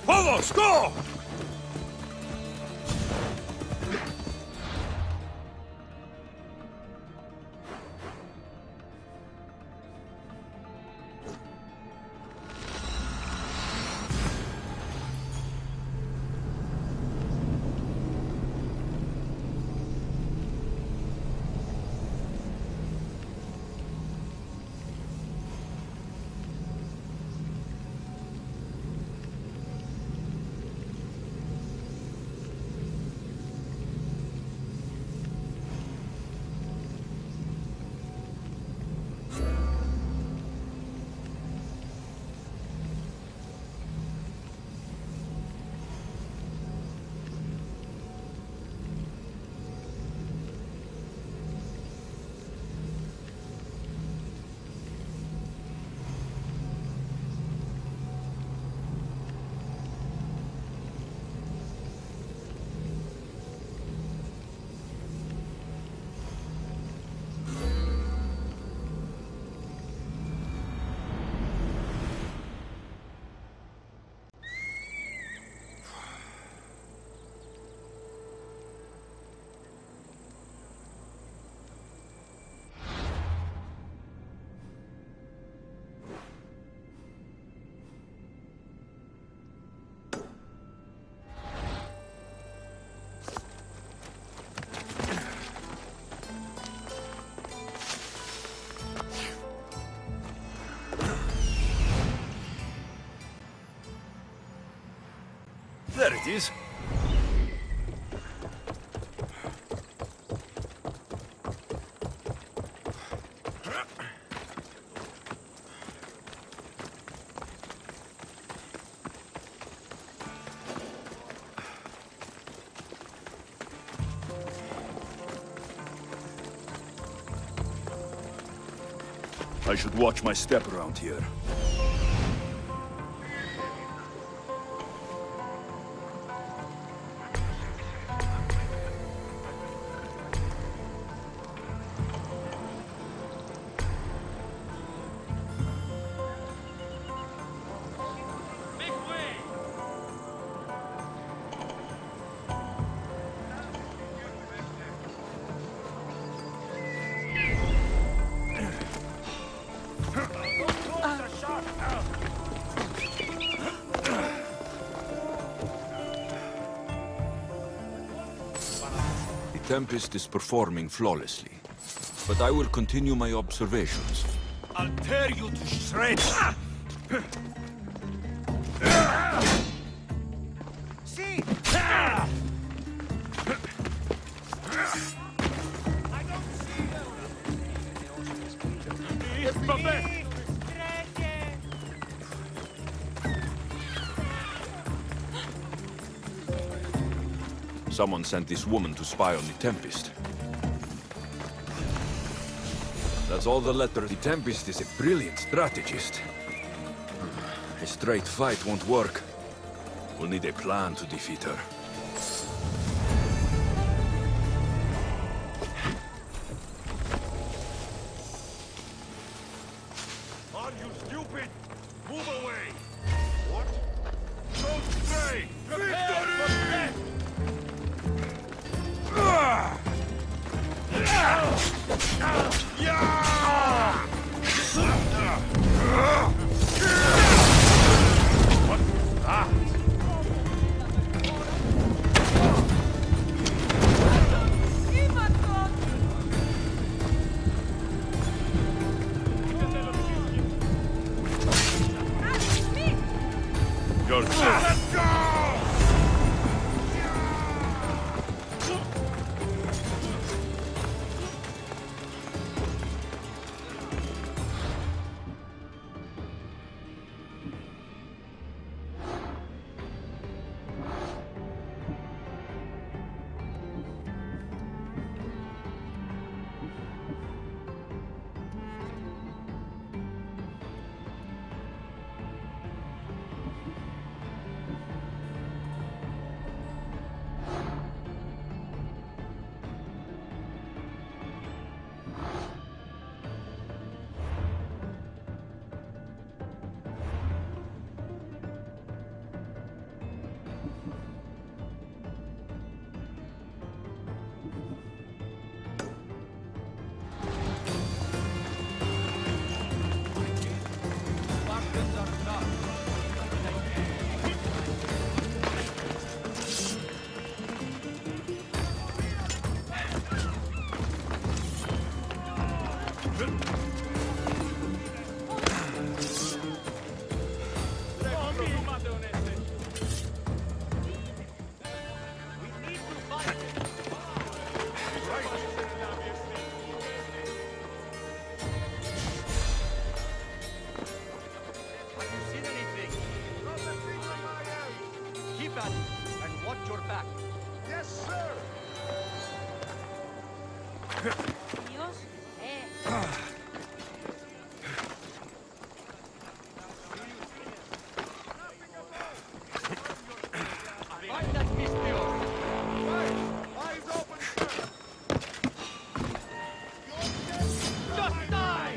Vamos, go! There it is. I should watch my step around here. The Tempest is performing flawlessly, but I will continue my observations. I'll tear you to shreds! See! Someone sent this woman to spy on the Tempest. That's all the letter. The Tempest is a brilliant strategist. A straight fight won't work. We'll need a plan to defeat her. Are you stupid? Move away! What? Don't stray! Prepare for death! Let's go! And watch your back. Yes, sir! Find that pistol. Eyes open, sir! Just die!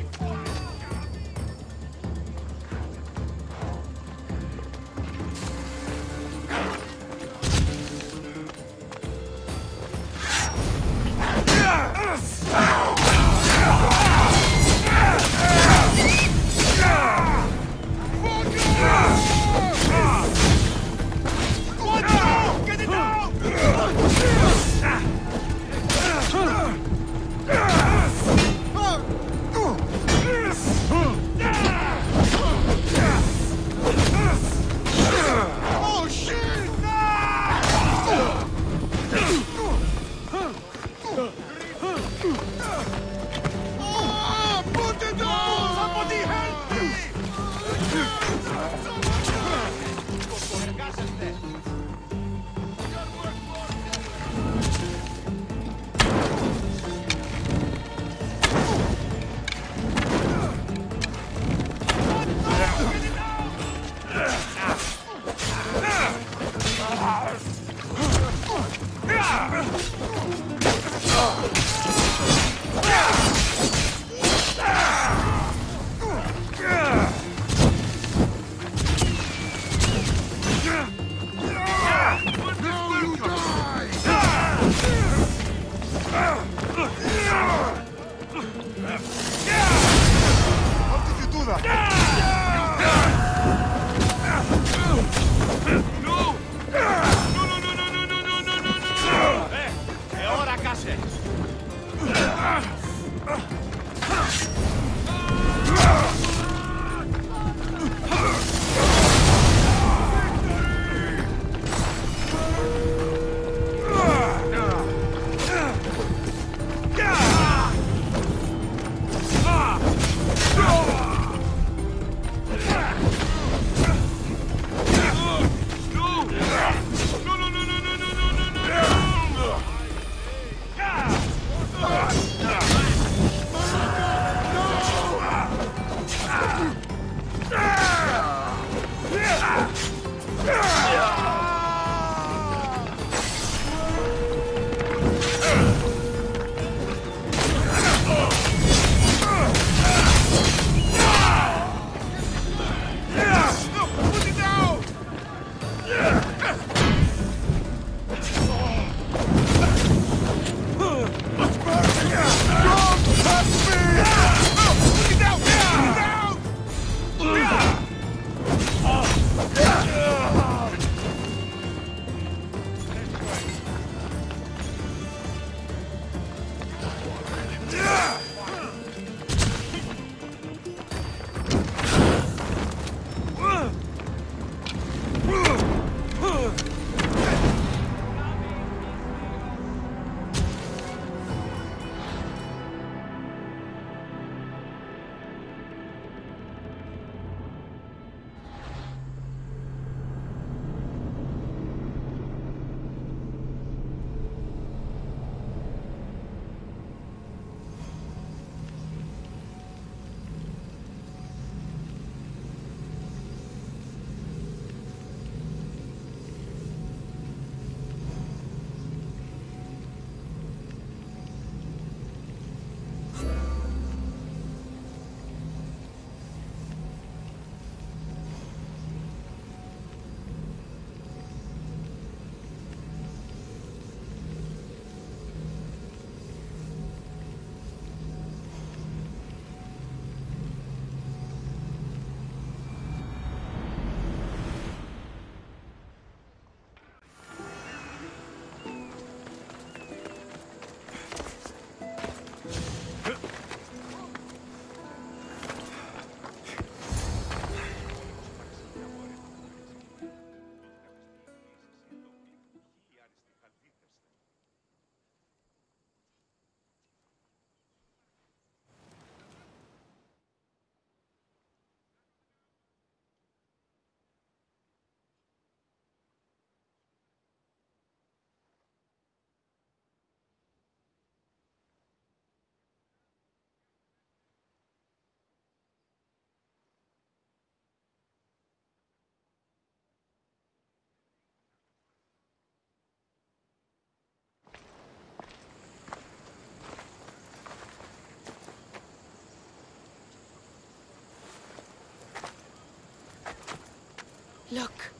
Look,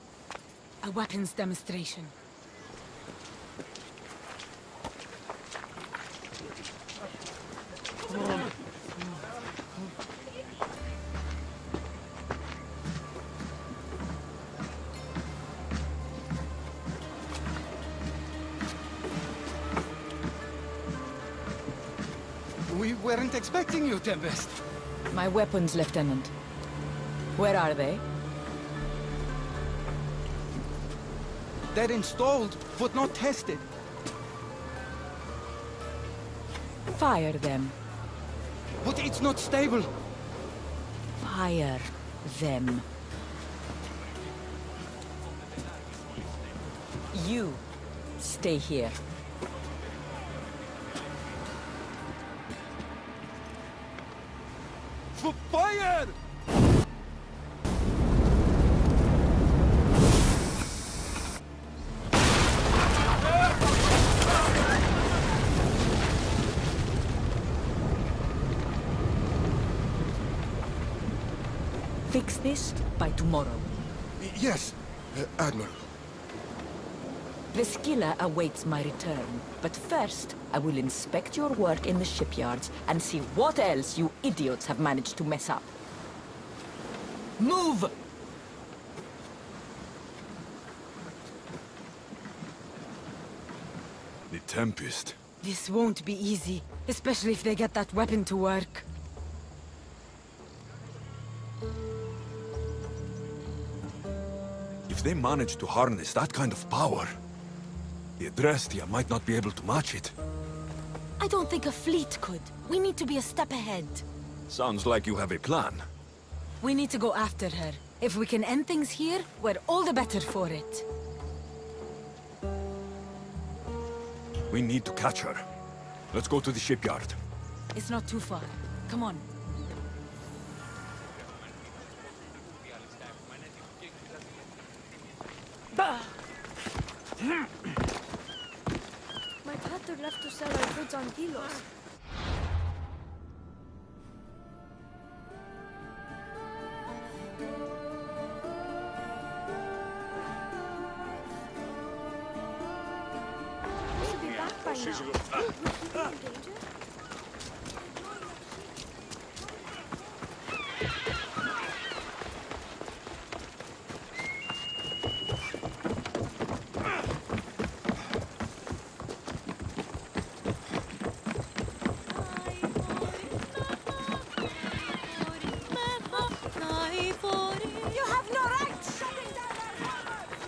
a weapons demonstration. We weren't expecting you, Tempest. My weapons, Lieutenant. Where are they? They're installed, but not tested. Fire them. But it's not stable. Fire them. You stay here. Fire! Fix this by tomorrow. Yes, Admiral. The skiller awaits my return. But first, I will inspect your work in the shipyards and see what else you idiots have managed to mess up. Move! The Tempest. This won't be easy, especially if they get that weapon to work. If they manage to harness that kind of power, the Adrestia might not be able to match it. I don't think a fleet could. We need to be a step ahead. Sounds like you have a plan. We need to go after her. If we can end things here, we're all the better for it. We need to catch her. Let's go to the shipyard. It's not too far. Come on. My pater left to sell our goods on Delos. We should be back by now. Would he be in danger? You have no right shutting down our harbor!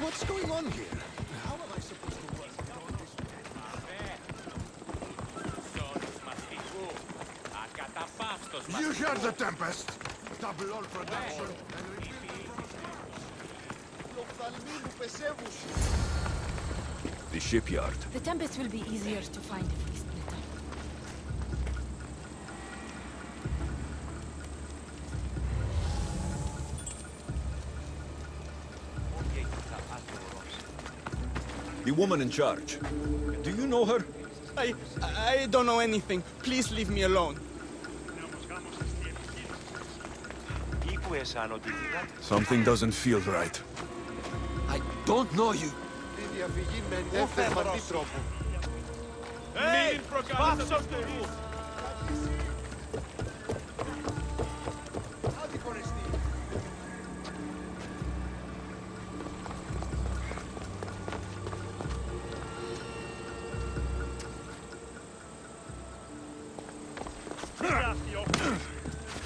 What's going on here? How am I supposed to work without this? You heard the Tempest. Double all production and The shipyard. The Tempest will be easier to find if we split up. The woman in charge. Do you know her? I don't know anything. Please leave me alone. Something doesn't feel right. I don't know you. Hey! Pass up the roof!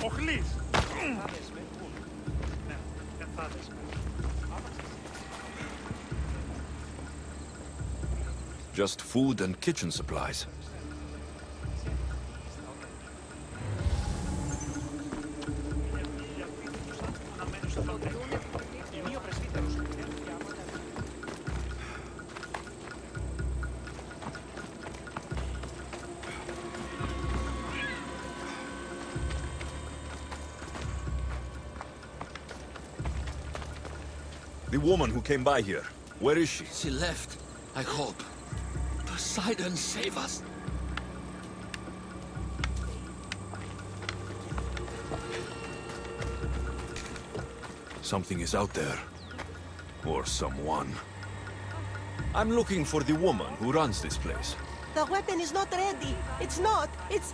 Οχλείς! Just food and kitchen supplies. The woman who came by here, where is she? She left, I hope. Poseidon, save us! Something is out there. Or someone. I'm looking for the woman who runs this place. The weapon is not ready. It's not. It's...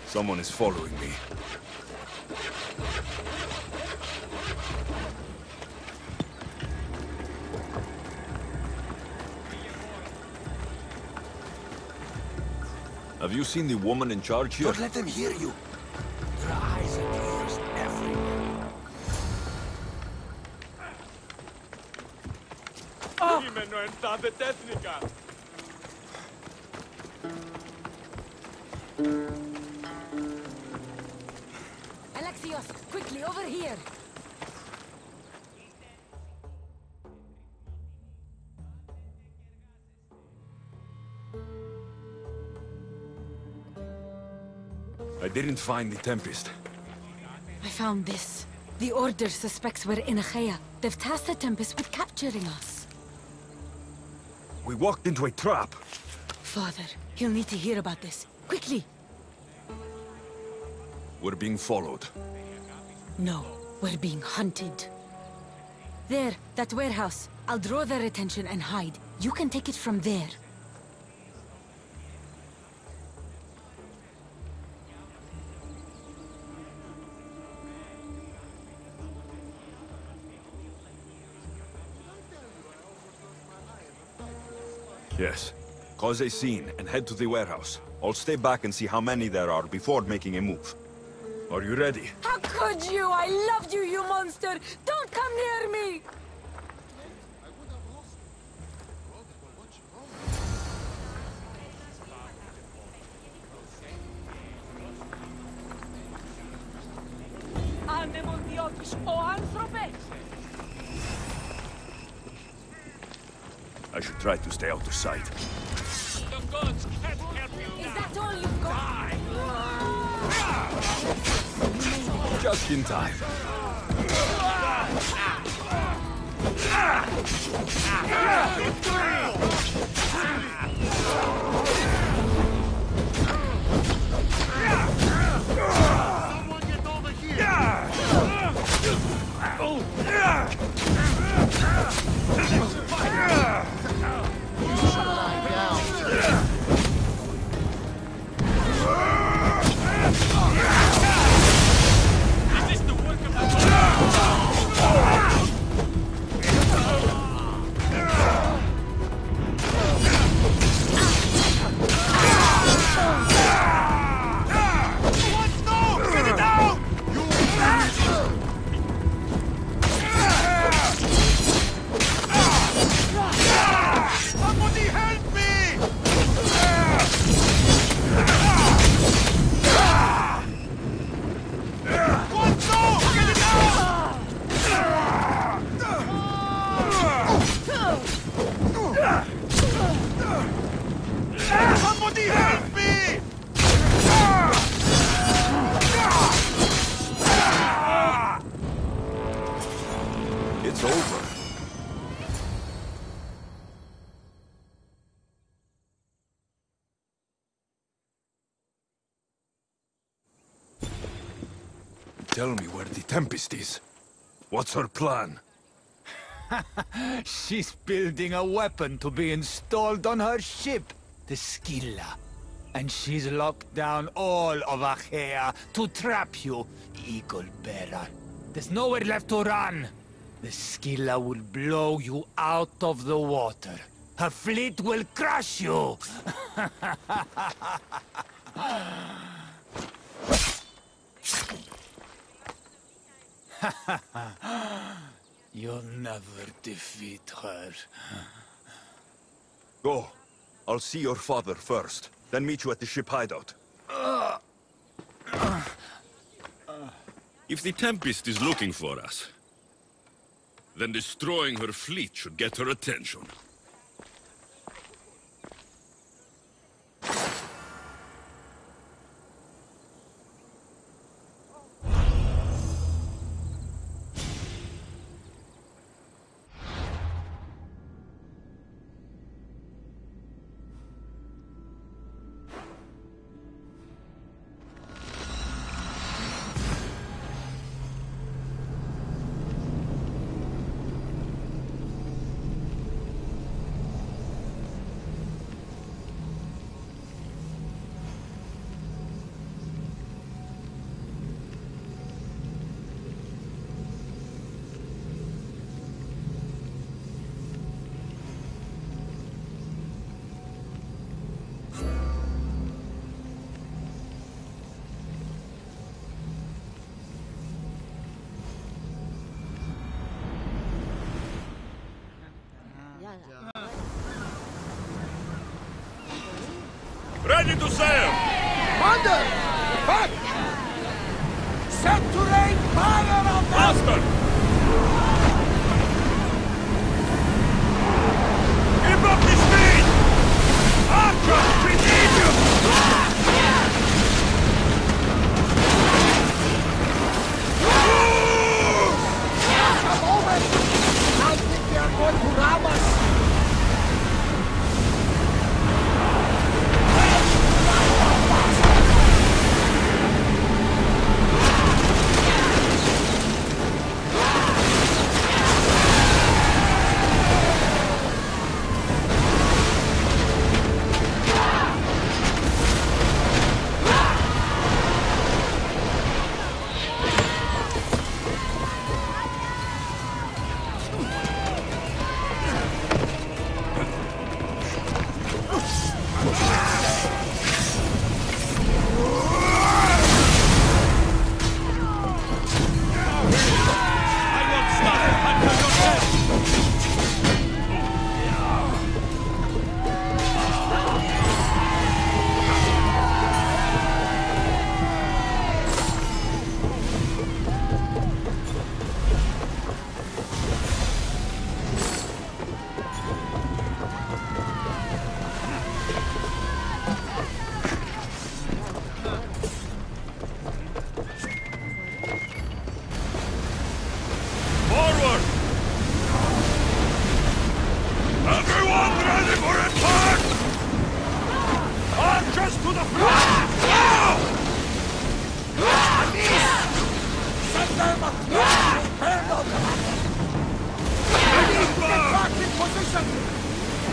Someone is following me. Have you seen the woman in charge here? Don't let them hear you. There are eyes and ears everywhere. Alexios, quickly, over here! I didn't find the Tempest. I found this. The Order suspects we're in Achaea. They've tasked the Tempest with capturing us. We walked into a trap. Father, he'll need to hear about this. Quickly! We're being followed. No, we're being hunted. There, that warehouse. I'll draw their attention and hide. You can take it from there. Yes. Cause a scene and head to the warehouse. I'll stay back and see how many there are before making a move. Are you ready? How could you? I loved you, you monster! Don't come near me! I should try to stay out of sight. The gods can't help you. Is that all you've got? Just in time. Someone get over here! You should lie down. Is this the work of the It's over. Tell me where the Tempest is. What's her plan? She's building a weapon to be installed on her ship, the Scylla. And she's locked down all of Achaea to trap you, Eagle Bearer. There's nowhere left to run. The Scylla will blow you out of the water. Her fleet will crush you! You'll never defeat her. Go. I'll see your father first, then meet you at the ship hideout. If the Tempest is looking for us, then destroying her fleet should get her attention. Ready to sail! Commander! Back! Set to rain fire on them! Faster! Keep up the speed! Archer, we need you! Just a moment! I think they are going to ram us!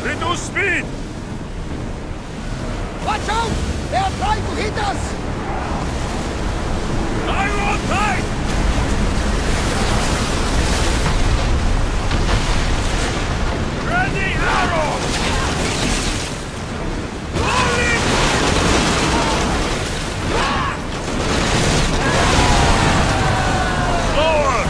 Reduce speed! Watch out! They are trying to hit us! Iron tight! Ready arrow! Rolling! Slower!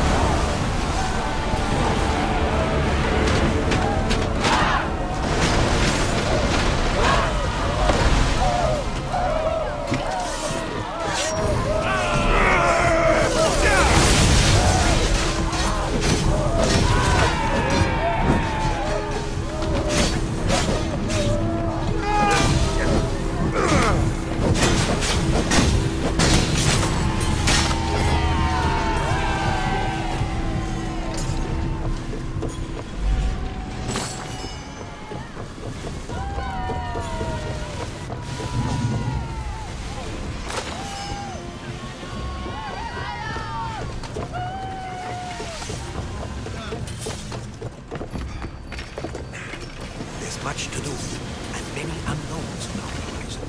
There's much to do, and many unknowns on our horizon.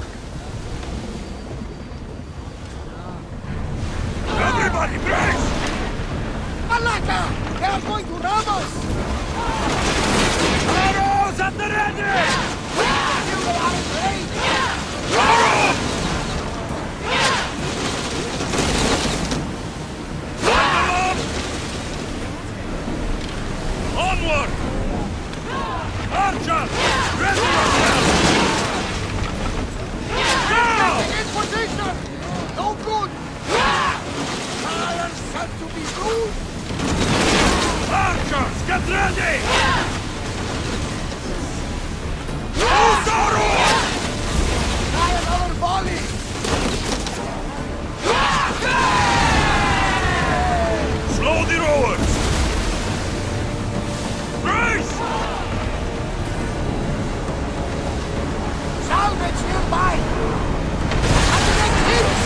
Everybody, brace! Malaka! They are going to ram us! Arrows at the ready! You are afraid! Arrows! Onward! Archer! Ready yourself! Go! In position! No good! Fire set to be moved! Archers, get ready! Usaru! Try another volley! Slow the rowers! Brace! Salvage nearby! Activate hits!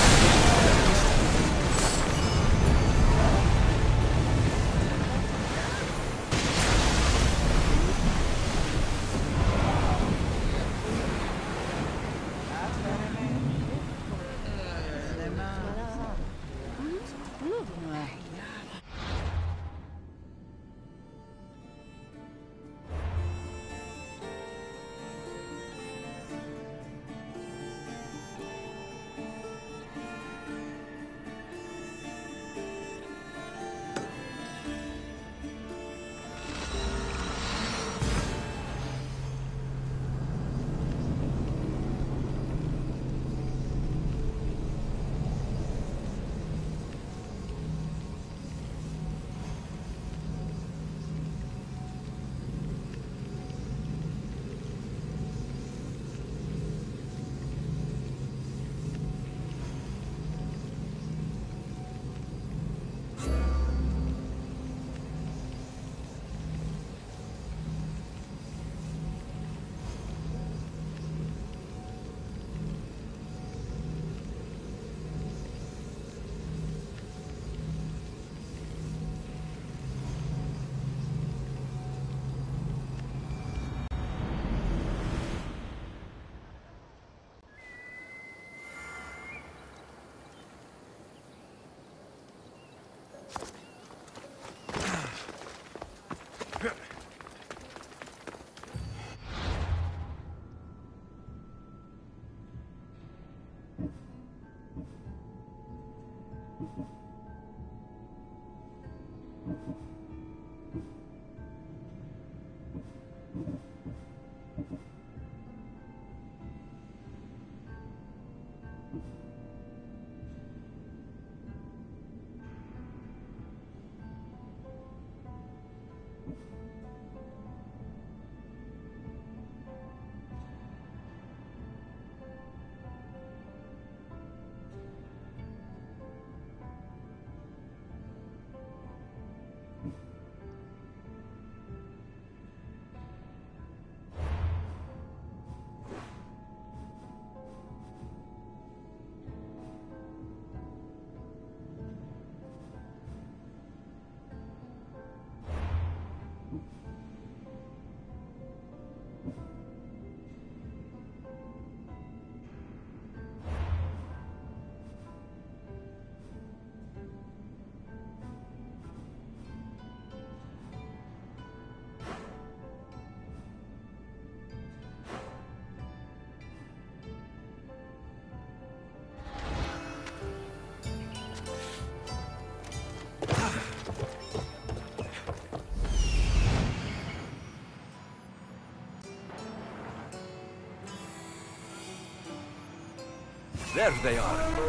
There they are.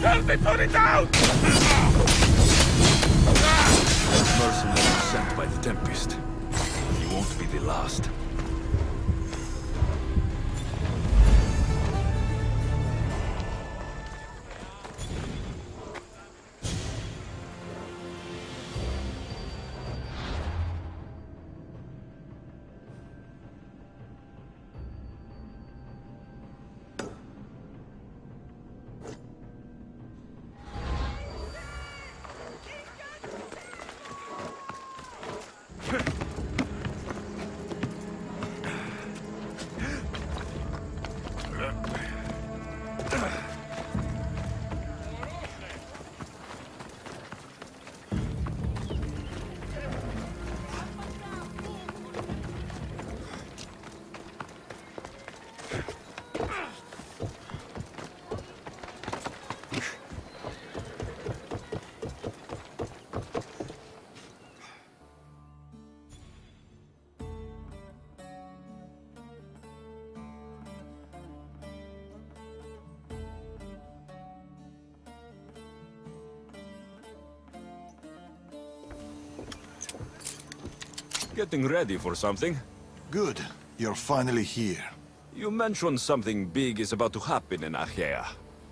Help me put it out! This mercenary sent by the Tempest. He won't be the last. Getting ready for something? Good. You're finally here. You mentioned something big is about to happen in Achaea.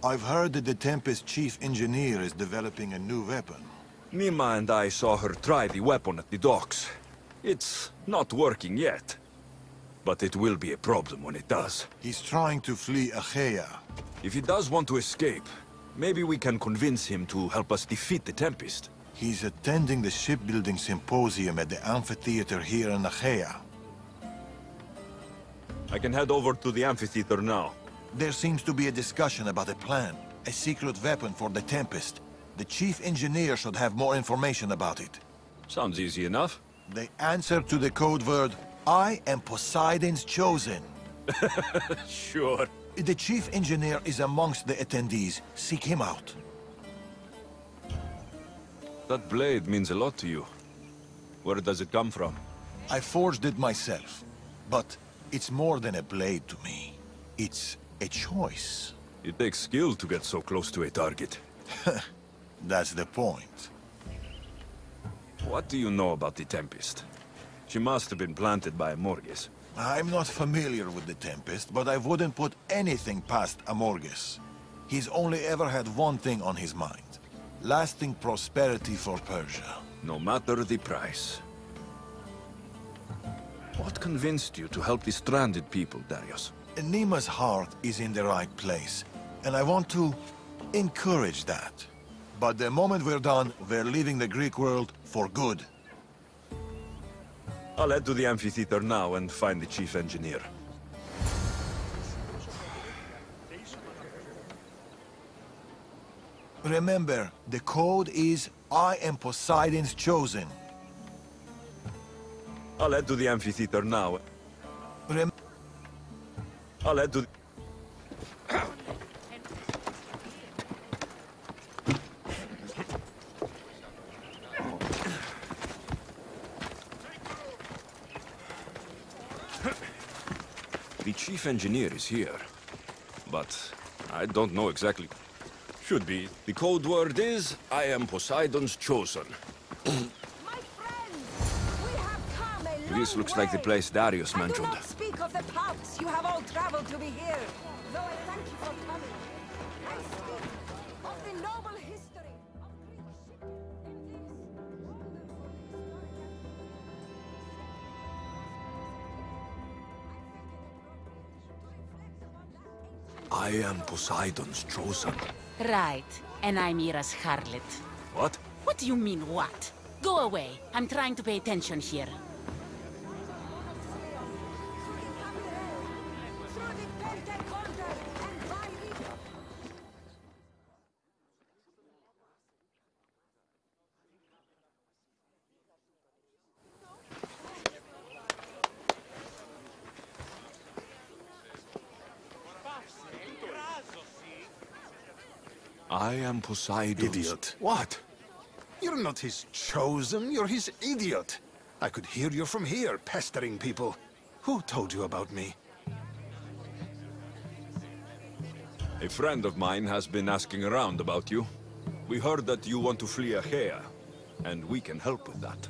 I've heard that the Tempest chief engineer is developing a new weapon. Nima and I saw her try the weapon at the docks. It's not working yet. But it will be a problem when it does. He's trying to flee Achaea. If he does want to escape, maybe we can convince him to help us defeat the Tempest. He's attending the shipbuilding symposium at the amphitheater here in Achaea. I can head over to the amphitheater now. There seems to be a discussion about a plan, a secret weapon for the Tempest. The chief engineer should have more information about it. Sounds easy enough. The answer to the code word, I am Poseidon's chosen. Sure. The chief engineer is amongst the attendees. Seek him out. That blade means a lot to you. Where does it come from? I forged it myself. But it's more than a blade to me. It's a choice. It takes skill to get so close to a target. That's the point. What do you know about the Tempest? She must have been planted by Amorges. I'm not familiar with the Tempest, but I wouldn't put anything past Amorges. He's only ever had one thing on his mind. Lasting prosperity for Persia. No matter the price. What convinced you to help the stranded people, Darius? Nima's heart is in the right place, and I want to encourage that. But the moment we're done, we're leaving the Greek world for good. I'll head to the amphitheater now and find the chief engineer. Remember, the code is I am Poseidon's chosen. I'll head to the amphitheater now. I'll head to... The chief engineer is here, but I don't know exactly. Should be. The code word is, I am Poseidon's chosen. This looks like the place Darius mentioned. Do not speak of the paths you have all traveled to be here, though I thank you for coming. I speak of the noble history of Greek shipping in this I am Poseidon's chosen. Right, and I'm Mira's harlot. What? What do you mean, what? Go away. I'm trying to pay attention here. I am Poseidon's... Idiot. What? You're not his chosen, you're his idiot. I could hear you from here, pestering people. Who told you about me? A friend of mine has been asking around about you. We heard that you want to flee Achaea, and we can help with that.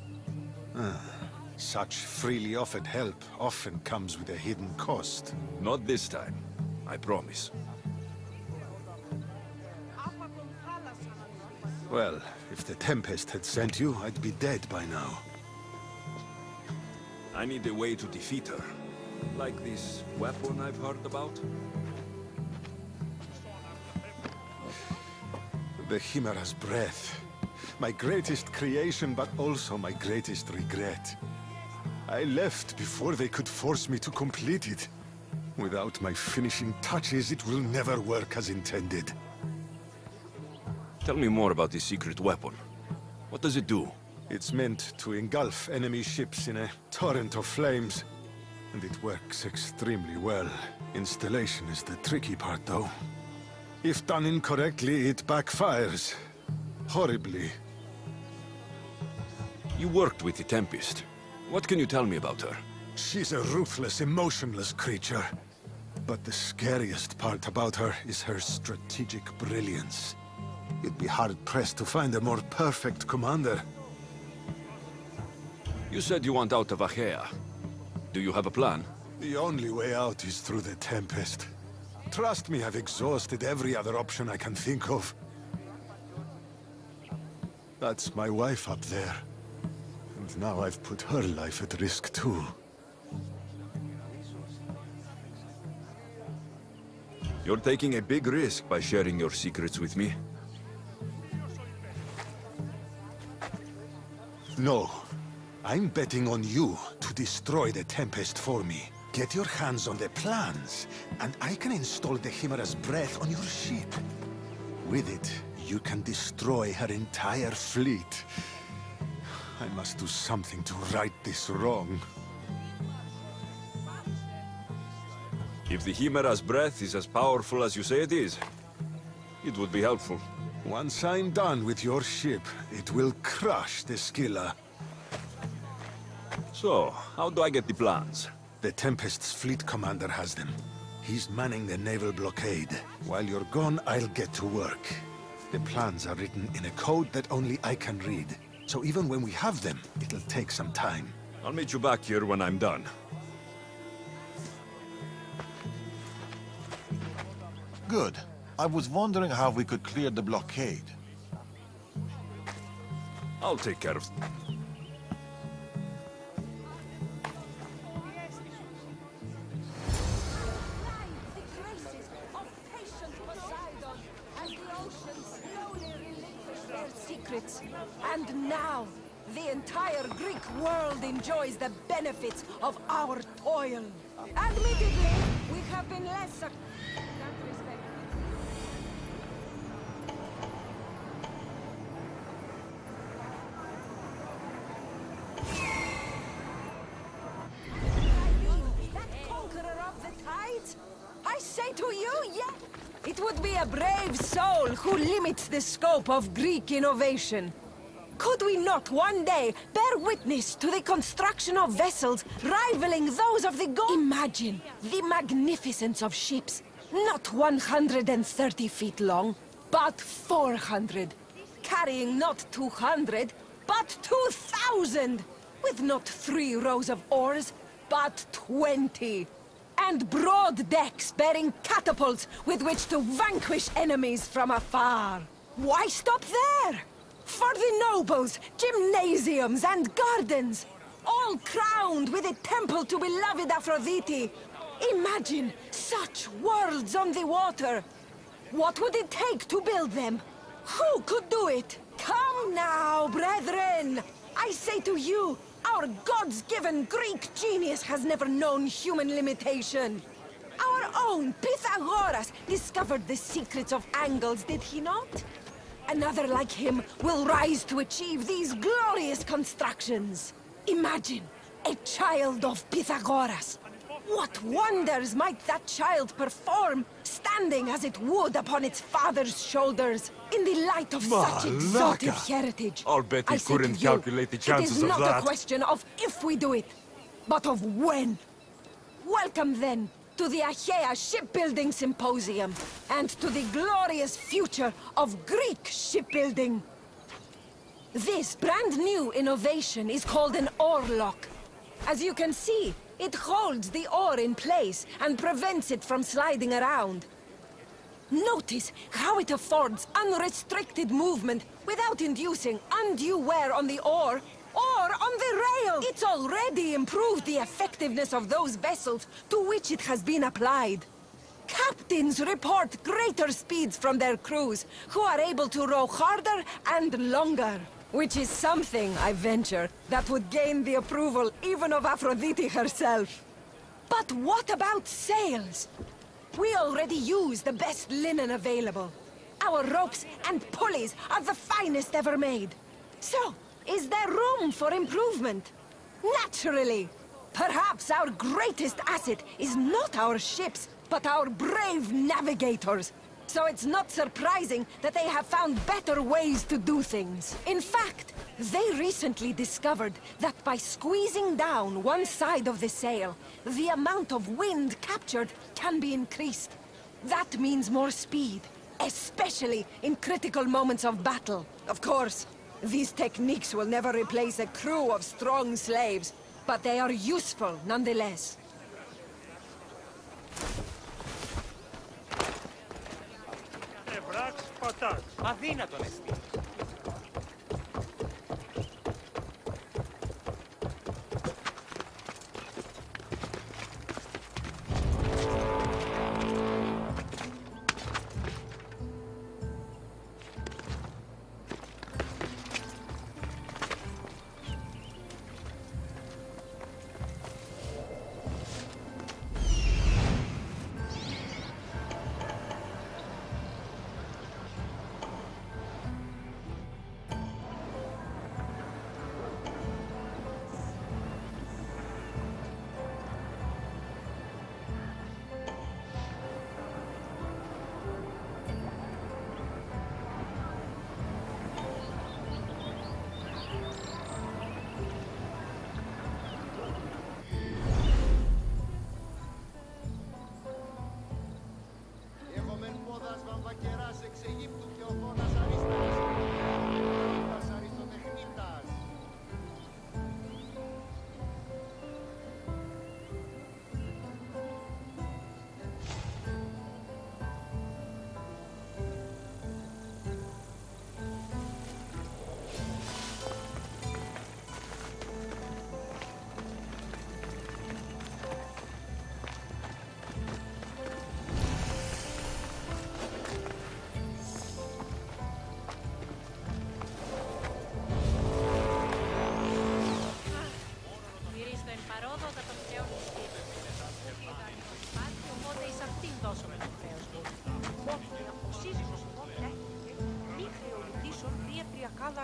Such freely offered help often comes with a hidden cost. Not this time, I promise. Well, if the Tempest had sent you, I'd be dead by now. I need a way to defeat her. Like this weapon I've heard about? The Chimera's breath. My greatest creation, but also my greatest regret. I left before they could force me to complete it. Without my finishing touches, it will never work as intended. Tell me more about this secret weapon. What does it do? It's meant to engulf enemy ships in a torrent of flames. And it works extremely well. Installation is the tricky part, though. If done incorrectly, it backfires. Horribly. You worked with the Tempest. What can you tell me about her? She's a ruthless, emotionless creature. But the scariest part about her is her strategic brilliance. You'd be hard-pressed to find a more perfect commander. You said you want out of Achaea. Do you have a plan? The only way out is through the Tempest. Trust me, I've exhausted every other option I can think of. That's my wife up there. And now I've put her life at risk too. You're taking a big risk by sharing your secrets with me. No. I'm betting on you to destroy the Tempest for me. Get your hands on the plans, and I can install the Chimera's breath on your ship. With it, you can destroy her entire fleet. I must do something to right this wrong. If the Chimera's breath is as powerful as you say it is, it would be helpful. Once I'm done with your ship, it will crush the Scylla. So, how do I get the plans? The Tempest's fleet commander has them. He's manning the naval blockade. While you're gone, I'll get to work. The plans are written in a code that only I can read. So even when we have them, it'll take some time. I'll meet you back here when I'm done. Good. I was wondering how we could clear the blockade. I'll take care of... And now, the entire Greek world enjoys the benefits of our toil. Admittedly, we have been less... It would be a brave soul who limits the scope of Greek innovation. Could we not one day bear witness to the construction of vessels rivaling those of the gods? Imagine the magnificence of ships, not 130 feet long, but 400, carrying not 200, but 2,000, with not 3 rows of oars, but 20. And broad decks bearing catapults with which to vanquish enemies from afar. Why stop there? For the nobles, gymnasiums and gardens, all crowned with a temple to beloved Aphrodite. Imagine such worlds on the water. What would it take to build them? Who could do it? Come now, brethren! I say to you, our gods-given Greek genius has never known human limitation. Our own Pythagoras discovered the secrets of angles, did he not? Another like him will rise to achieve these glorious constructions. Imagine, a child of Pythagoras. What wonders might that child perform, standing as it would upon its father's shoulders, in the light of such exotic heritage? I'll bet he couldn't calculate the chances of that. It is not a question of if we do it, but of when. Welcome then to the Achaea Shipbuilding Symposium, and to the glorious future of Greek shipbuilding. This brand new innovation is called an oar lock. As you can see, it holds the oar in place and prevents it from sliding around. Notice how it affords unrestricted movement without inducing undue wear on the oar or on the rail. It's already improved the effectiveness of those vessels to which it has been applied. Captains report greater speeds from their crews, who are able to row harder and longer. Which is something, I venture, that would gain the approval even of Aphrodite herself. But what about sails? We already use the best linen available. Our ropes and pulleys are the finest ever made. So, is there room for improvement? Naturally! Perhaps our greatest asset is not our ships, but our brave navigators. So it's not surprising that they have found better ways to do things. In fact, they recently discovered that by squeezing down one side of the sail, the amount of wind captured can be increased. That means more speed, especially in critical moments of battle. Of course, these techniques will never replace a crew of strong slaves, but they are useful nonetheless. Ευράξ πατάς. Αδύνατον εστί.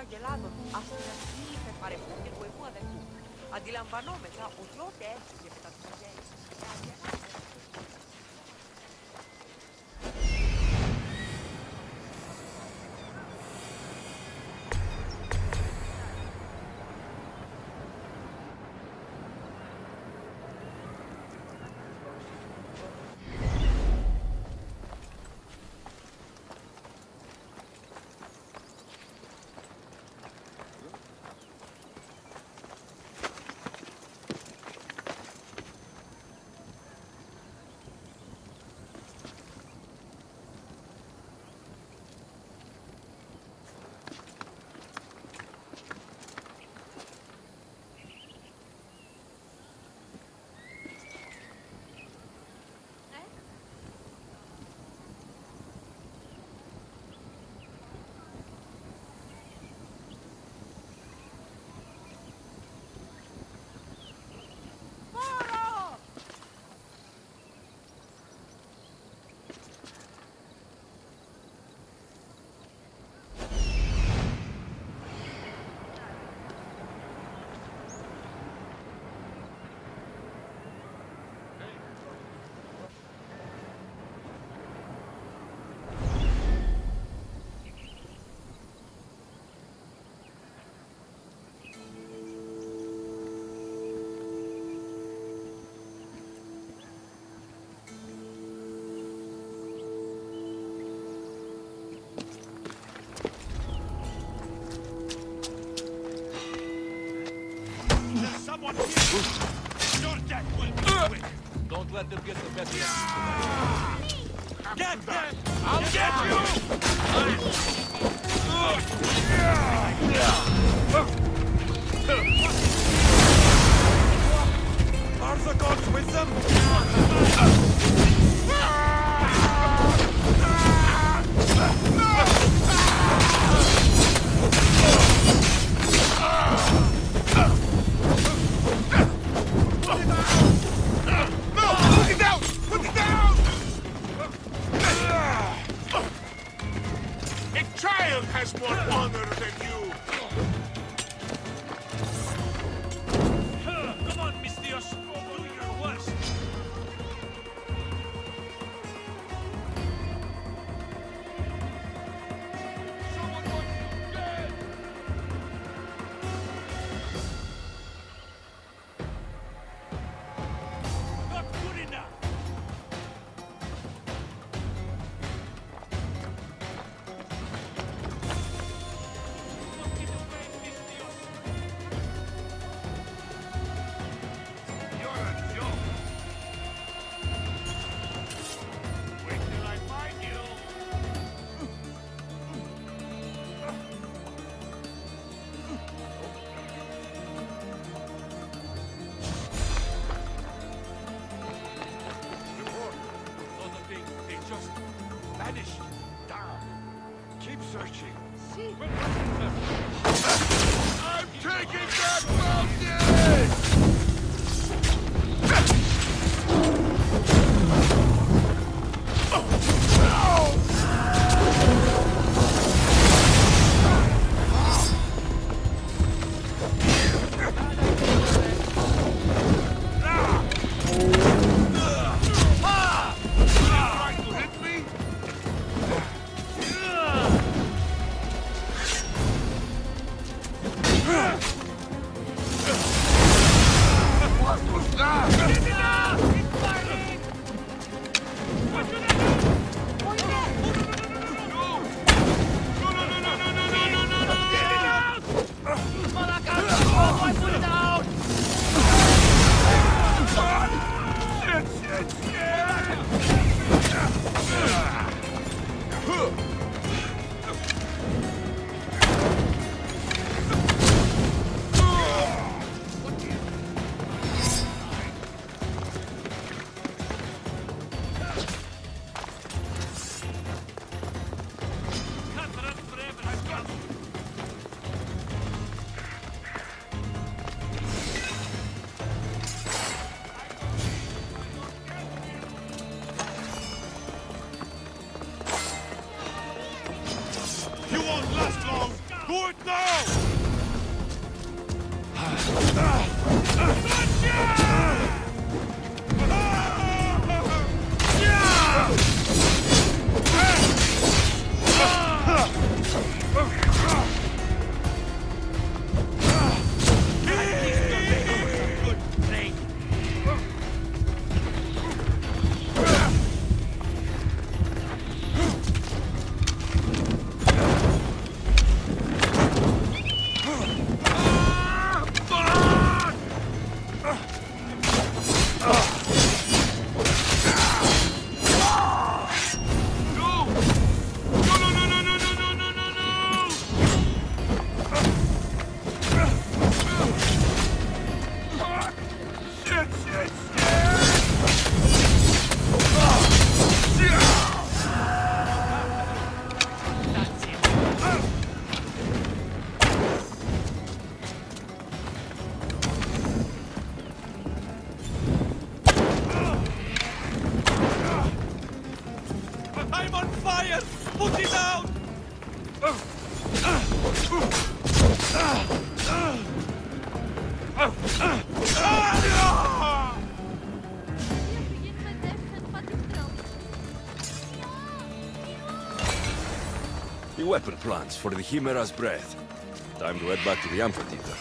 αγελάδων, αστυναστικοί υπερπαρευτού και του εγού αδελφού. Αντιλαμβανόμεθα ότι ό,τι έφυγε μετά τους αγέλες. someone here! Your death will be quick! Don't let them get the better of you. Get them! I'll get you! Are the gods with them? Has more honor than you! Come on, Mistios! Do your worst! Someone wants you dead! Not good enough! Vanished. Dark. Keep searching. I'm taking that mountain! You won't last long! Do it now! I'm on fire! Put it out! The weapon plants for the Chimera's breath. Time to head back to the amphitheater.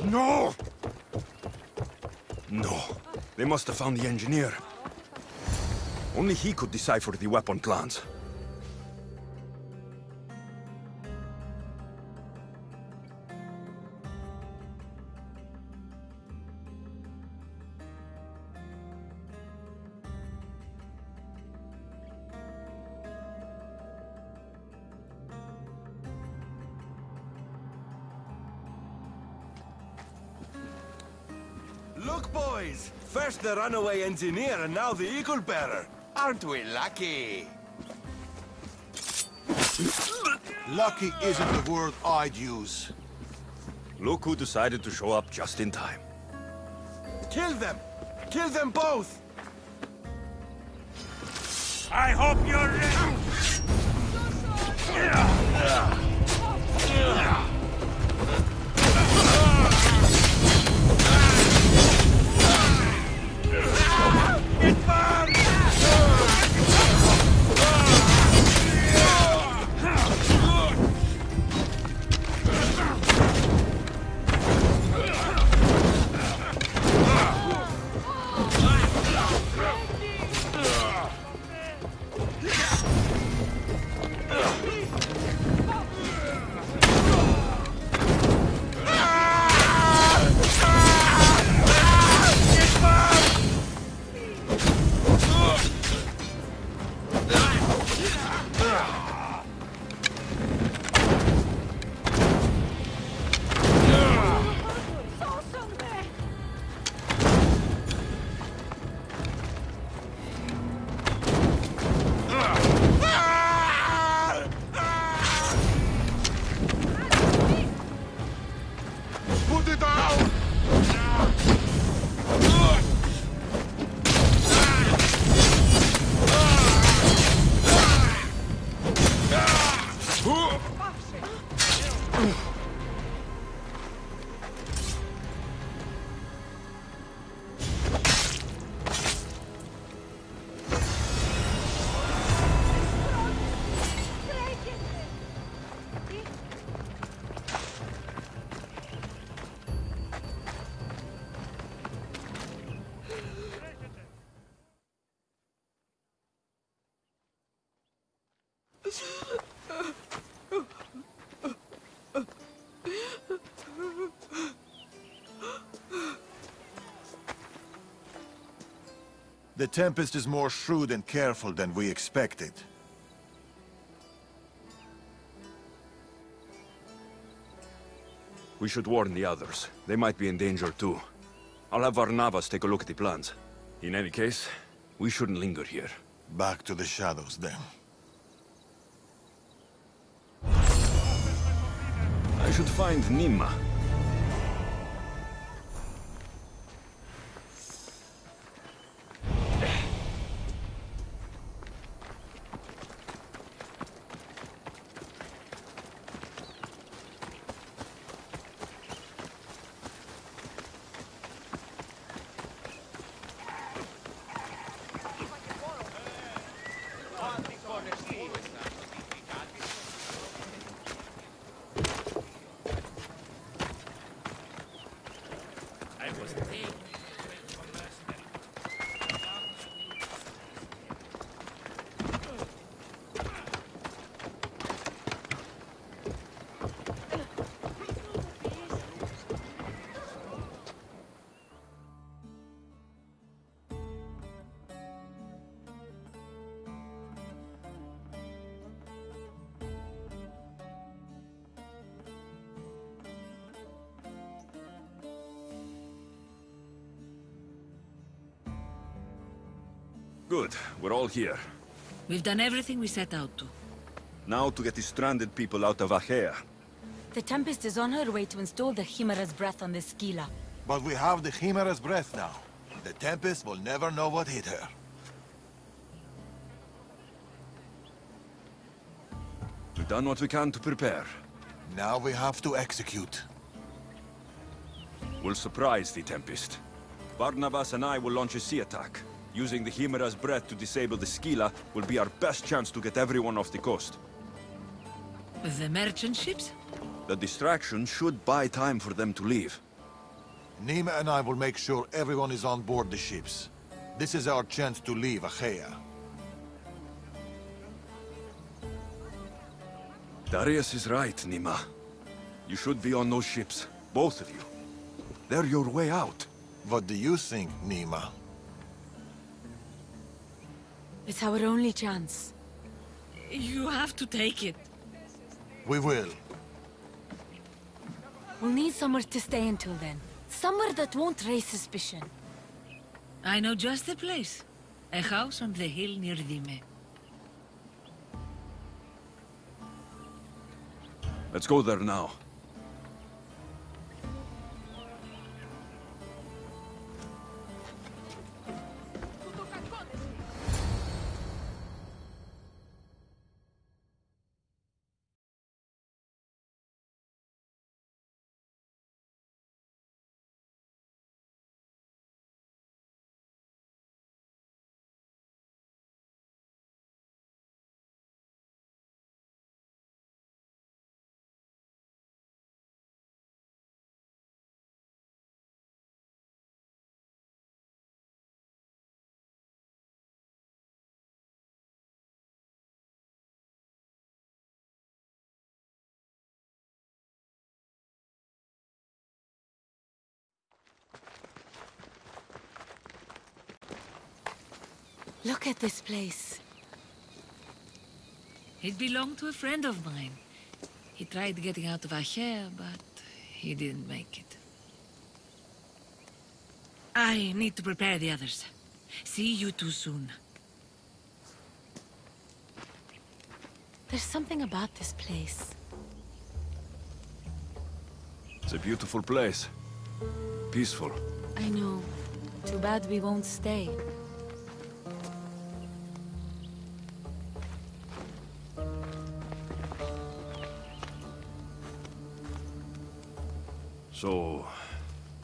No! No. They must have found the engineer. Only he could decipher the weapon plans. Look, boys! First the runaway engineer and now the eagle bearer. Aren't we lucky? Lucky isn't the word I'd use. Look who decided to show up just in time. Kill them! Kill them both! I hope you're ready! The Tempest is more shrewd and careful than we expected. We should warn the others. They might be in danger too. I'll have Varnavas take a look at the plans. In any case, we shouldn't linger here. Back to the shadows, then. I should find Nima. Good. We're all here. We've done everything we set out to. Now to get the stranded people out of Achaea. The Tempest is on her way to install the Chimera's breath on the Scylla. But we have the Chimera's breath now. The Tempest will never know what hit her. We've done what we can to prepare. Now we have to execute. will surprise the Tempest. Barnabas and I will launch a sea attack. Using the Chimera's breath to disable the Scylla will be our best chance to get everyone off the coast. The merchant ships? The distraction should buy time for them to leave. Nima and I will make sure everyone is on board the ships. This is our chance to leave Achaea. Darius is right, Nima. You should be on those ships, both of you. They're your way out. What do you think, Nima? It's our only chance. You have to take it. We will. We'll need somewhere to stay until then. Somewhere that won't raise suspicion. I know just the place. A house on the hill near Dime. Let's go there now. Look at this place. It belonged to a friend of mine. He tried getting out of Achaea, but he didn't make it. I need to prepare the others. See you too soon. There's something about this place. It's a beautiful place. Peaceful. I know. Too bad we won't stay. So,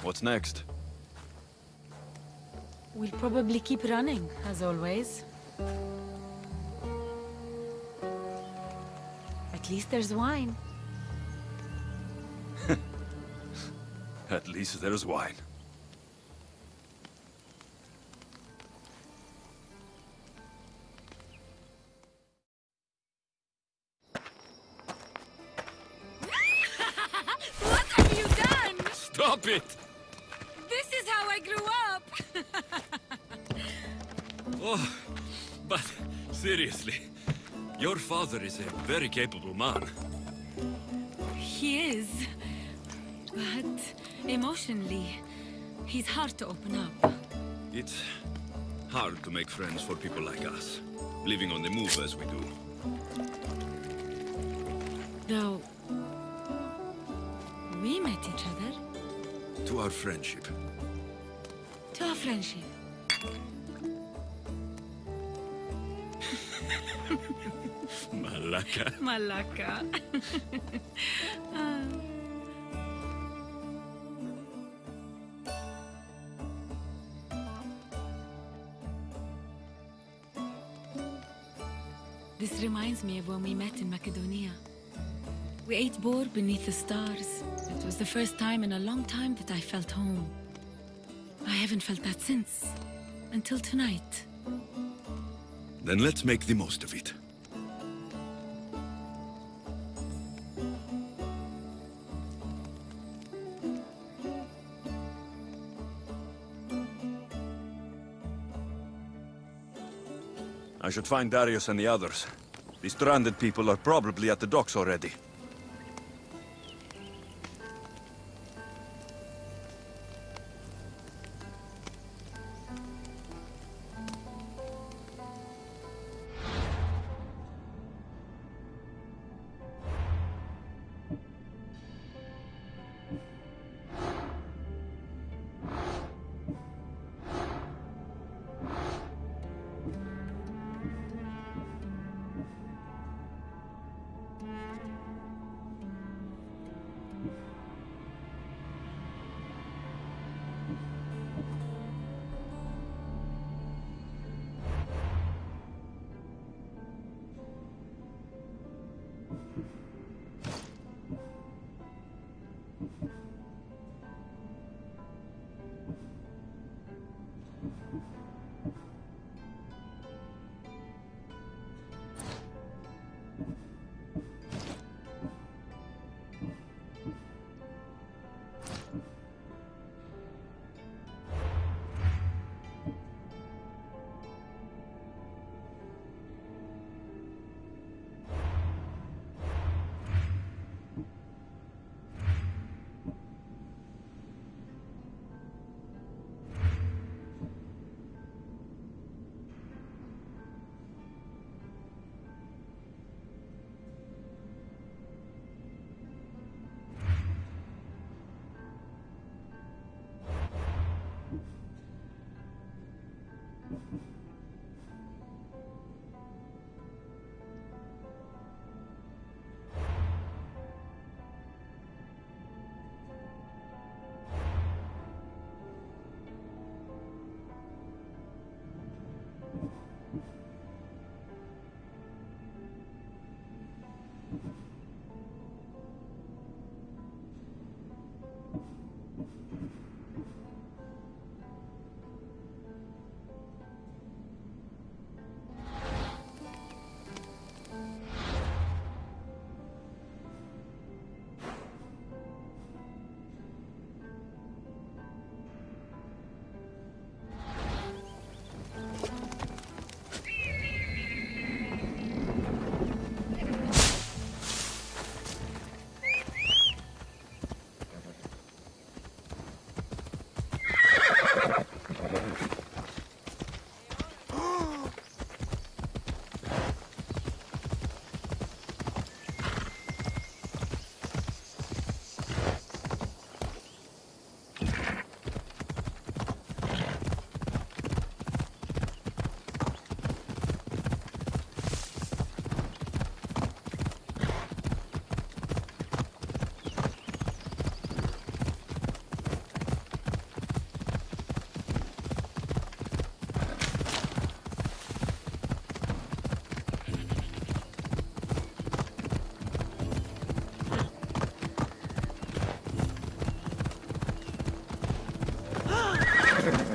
what's next? We'll probably keep running, as always. At least there's wine. At least there's wine. What have you done? Stop it! This is how I grew up! Oh, but seriously, your father is a very capable man. He is. But emotionally, he's hard to open up. It's hard to make friends for people like us, living on the move as we do. Though, we met each other. To our friendship. To our friendship. Malaka. Malaka. This reminds me of when we met in Macedonia. We ate boar beneath the stars. It was the first time in a long time that I felt home. I haven't felt that since. Until tonight. Then let's make the most of it. I should find Darius and the others. The stranded people are probably at the docks already.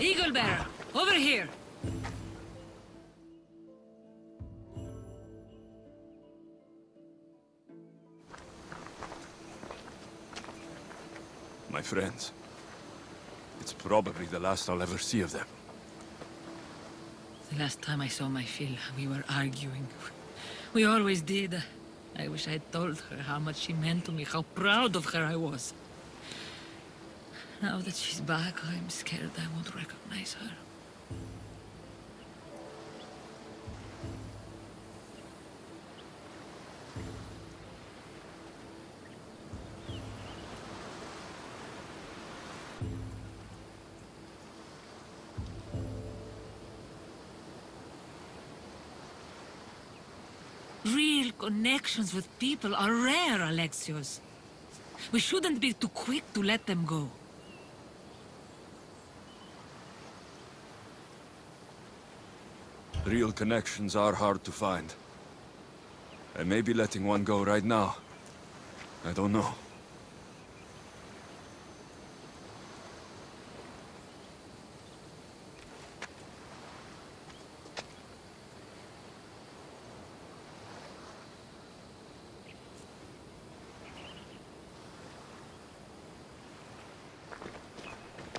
Eagle Bearer, over here. My friends. It's probably the last I'll ever see of them. The last time I saw my Phil, we were arguing. We always did. I wish I had told her how much she meant to me, how proud of her I was. Now that she's back, I'm scared I won't recognize her. Real connections with people are rare, Alexios. We shouldn't be too quick to let them go. Real connections are hard to find. I may be letting one go right now. I don't know.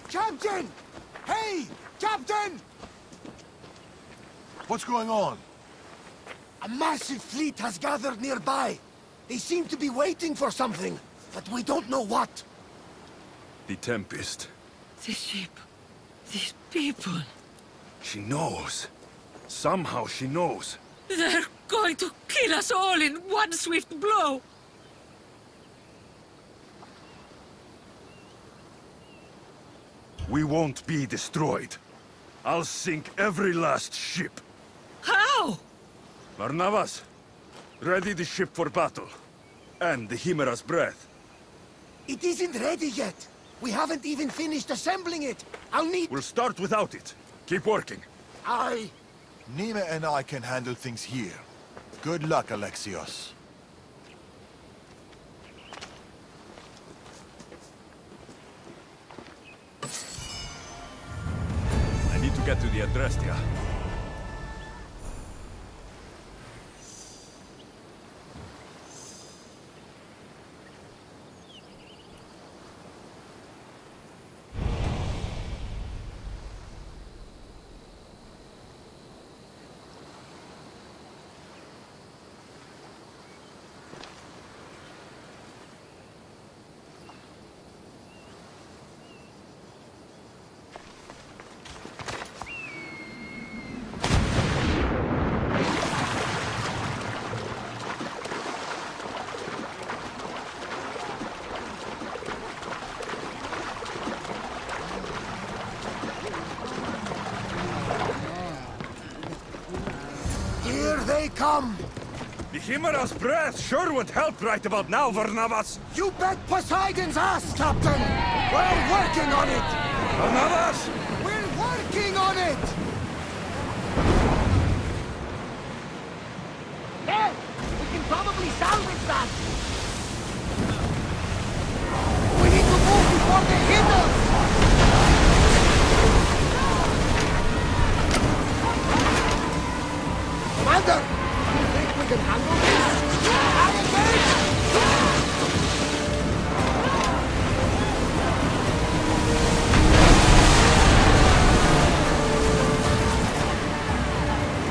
Captain! Hey! Captain! What's going on? A massive fleet has gathered nearby. They seem to be waiting for something, but we don't know what. The Tempest. This ship. These people. She knows. Somehow she knows. They're going to kill us all in one swift blow. We won't be destroyed. I'll sink every last ship. How? Barnabas, ready the ship for battle. And the Chimera's breath. It isn't ready yet. We haven't even finished assembling it. I'll need... We'll start without it. Keep working. Aye. Nima and I can handle things here. Good luck, Alexios. I need to get to the Adrestia. They come! The Chimera's breath sure would help right about now, Barnabas! You bet Poseidon's ass, Captain! We're working on it! Barnabas! We're working on it! Hey! We can probably salvage that! We need to move before they hit us! Commander! You think we can handle this? I engage!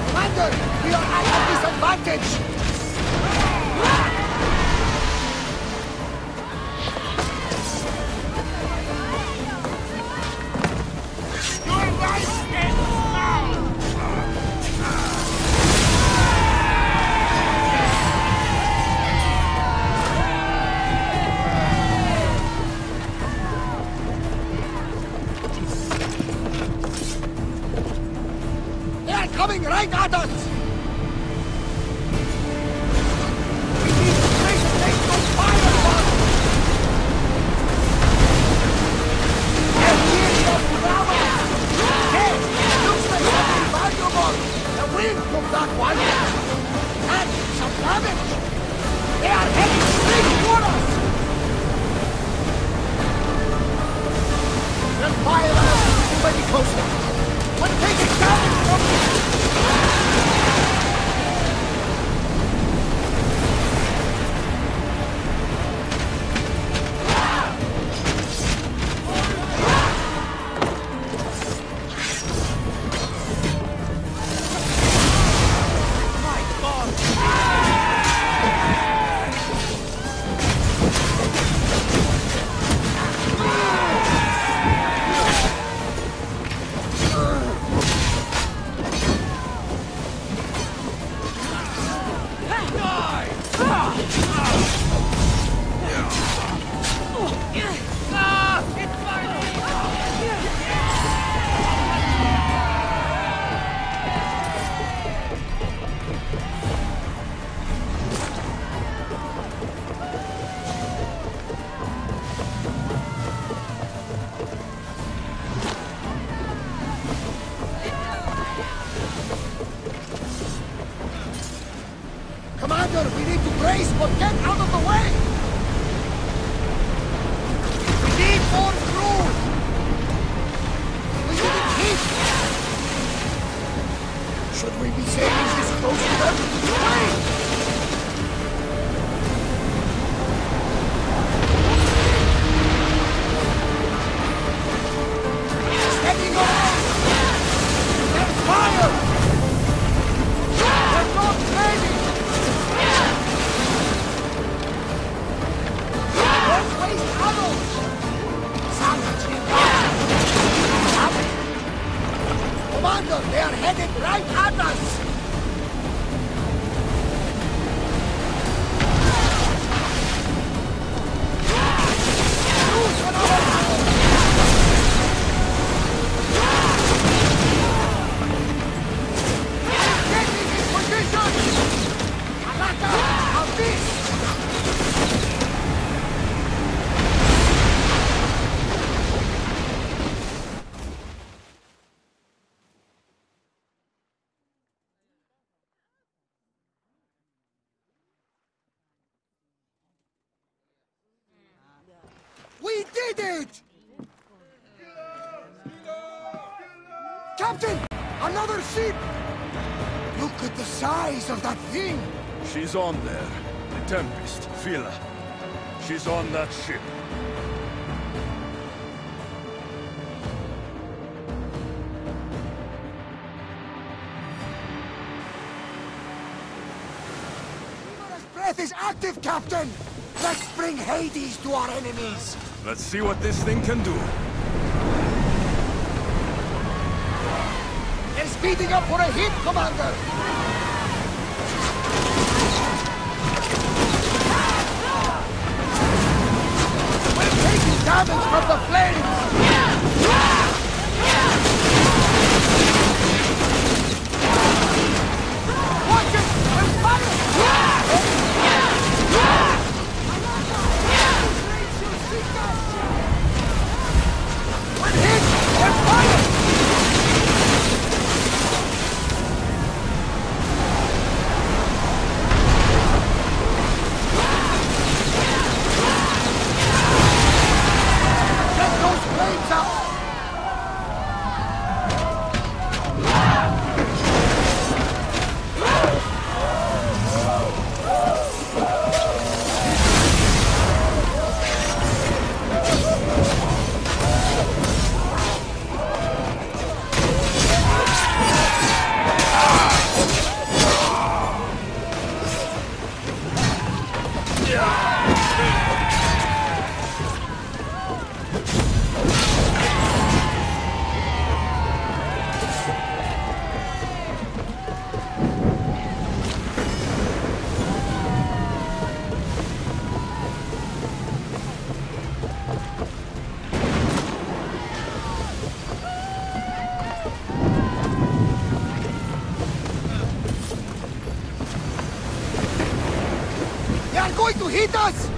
Commander! We are at a disadvantage! Your life ends now! Coming right at us! We need to make those fire bombs! Get near your brava! Hey, looks like something valuable! The wind from that one! That's some damage! They are heading straight toward us! Then fire us! Ready to Commander, we need to brace, but get out of the way! We need more crew! We need heat! Should we be sailing this close to them? Wait! Stepping around! There's fire! We're not ready! Commander, they are headed right at us! Use another arrow! Getting in position! Alaka, Abyss! We did it! Captain! Another ship! Look at the size of that thing! She's on there. The Tempest, Phila. She's on that ship. Breath is active, Captain! Let's bring Hades to our enemies! Let's see what this thing can do. They're speeding up for a hit, Commander! We're taking damage from the flames! Watch it! There's fire! We're hit! There's fire! Get those flames out! They are going to hit us!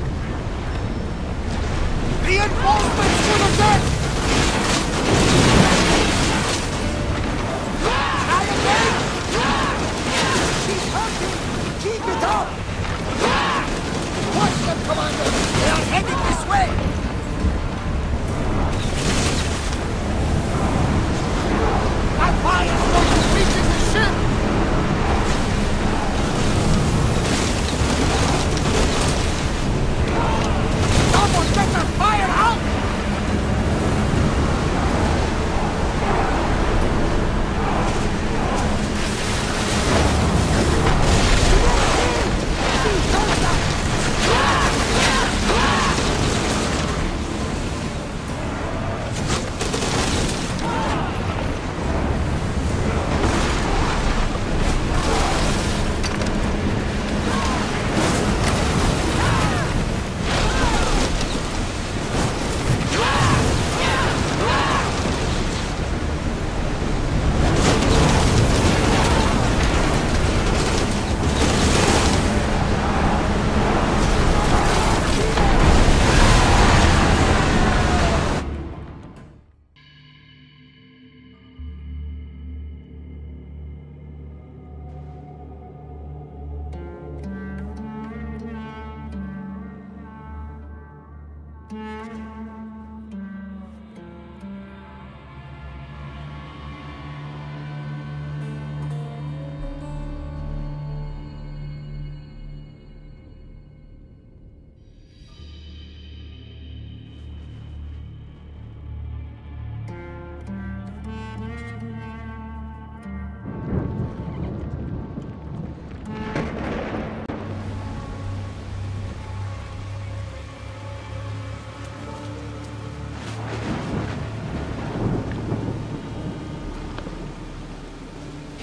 Reinforcements to the deck! Try again! She's hurting! Keep it up! Watch them, Commander! They are heading this way! That fire's going to reach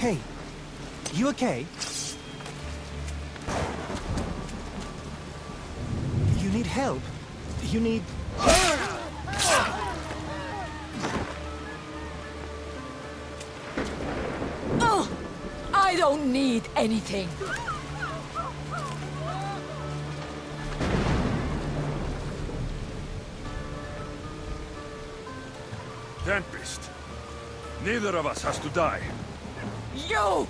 Hey, you okay? You need help? You need... Oh! I don't need anything. Tempest. Neither of us has to die. You!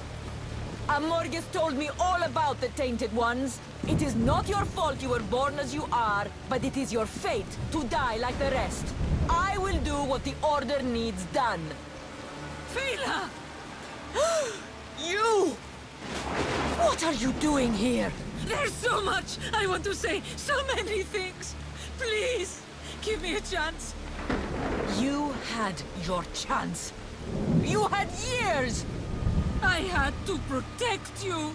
Amorges told me all about the Tainted Ones. It is not your fault you were born as you are, but it is your fate to die like the rest. I will do what the Order needs done. Fila! You! What are you doing here? There's so much I want to say, so many things. Please, give me a chance. You had your chance. You had years! I had to protect you.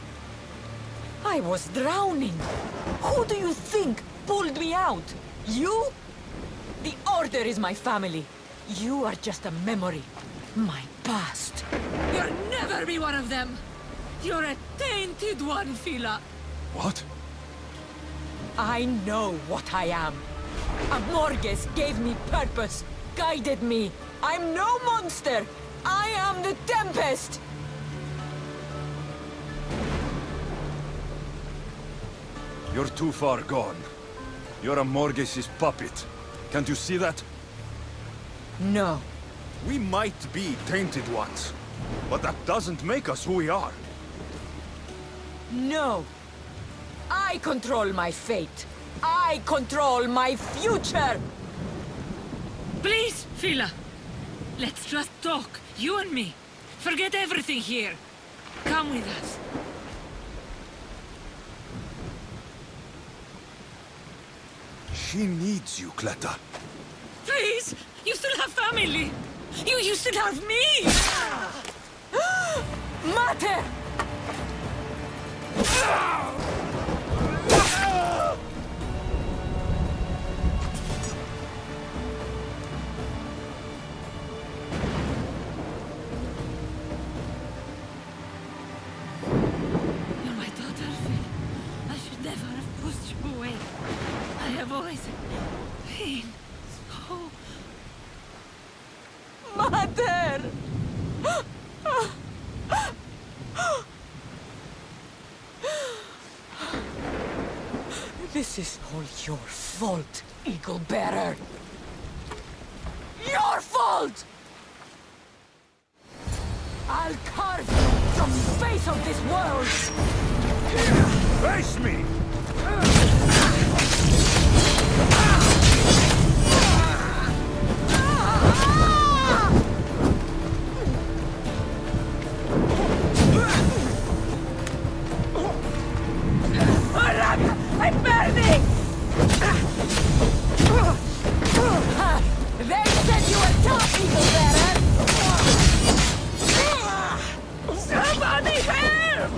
I was drowning. Who do you think pulled me out? You? The Order is my family. You are just a memory. My past. You'll never be one of them. You're a tainted one, Fila. What? I know what I am. Amorges gave me purpose, guided me. I'm no monster. I am the Tempest. You're too far gone. You're Amorges' puppet. Can't you see that? No. We might be tainted ones, but that doesn't make us who we are. No. I control my fate. I control my future! Please, Fila. Let's just talk, you and me. Forget everything here. Come with us. She needs you, Cleta. Please! You still have family! You still have me! Mater! You're my daughter, Phil. I should never have pushed you away. I have always been so... Mater! This is all your fault, Eagle Bearer. Your fault! I'll carve you from the face of this world! Face me! I'm burning! They said you were tough, Eagle Bearer! Somebody help!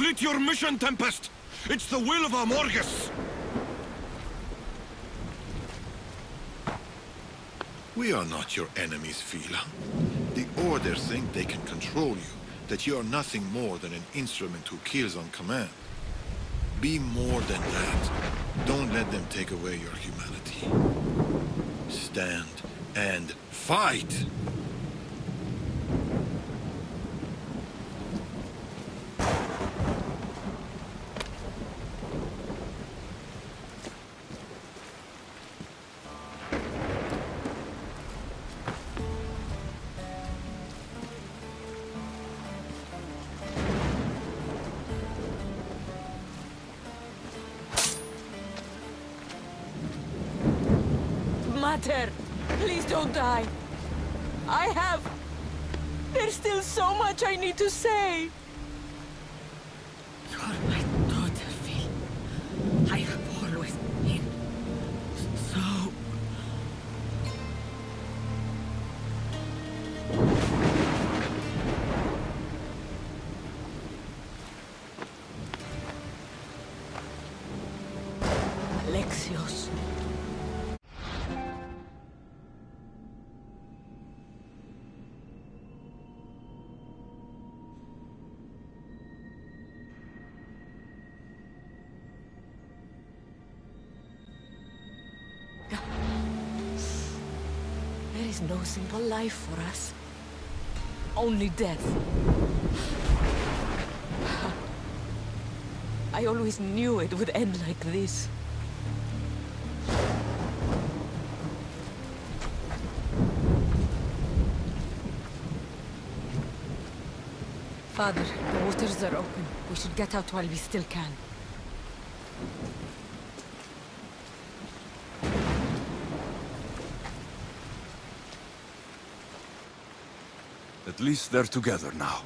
Complete your mission, Tempest! It's the will of Amorgus! We are not your enemies, Fila. The Order think they can control you, that you are nothing more than an instrument who kills on command. Be more than that. Don't let them take away your humanity. Stand and fight! Mater, please don't die. There's still so much I need to say. You're my daughter, Phil. I have always been so... Alexios. There is no simple life for us. Only death. I always knew it would end like this. Father, the waters are open. We should get out while we still can. At least they're together now.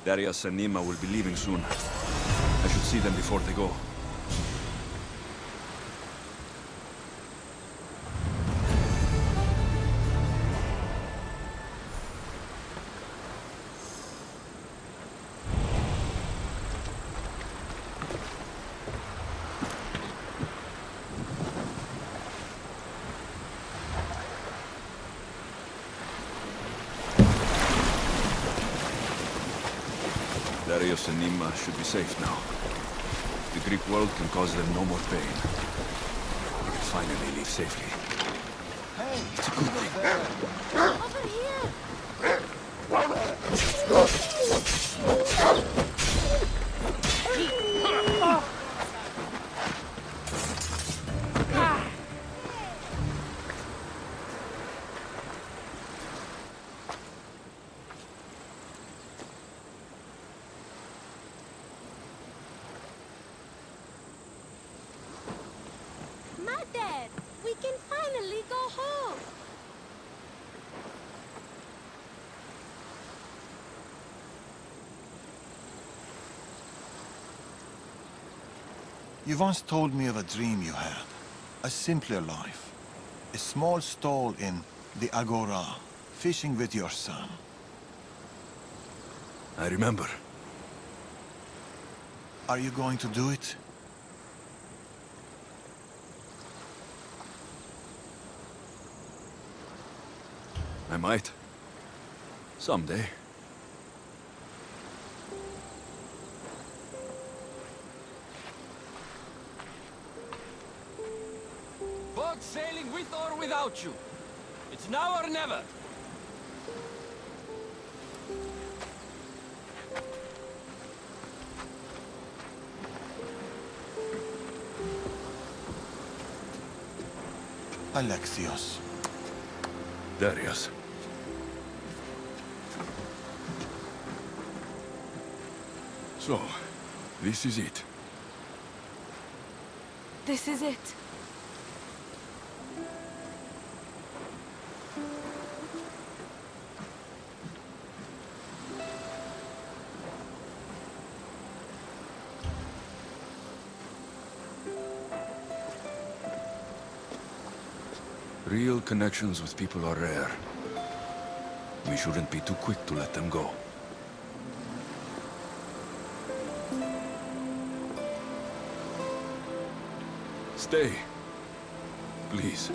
Darius and Nima will be leaving soon. I should see them before they go. Darius and Nima should be safe now. The Greek world can cause them no more pain. We can finally leave safely. Hey, it's a good thing. Over here! Mother, we can finally go home. You once told me of a dream you had. A simpler life. A small stall in the Agora, fishing with your son. I remember. Are you going to do it? I might. Someday. Boat sailing with or without you. It's now or never! Alexios. Darius. So, this is it. This is it. Real connections with people are rare. We shouldn't be too quick to let them go. Stay. Please.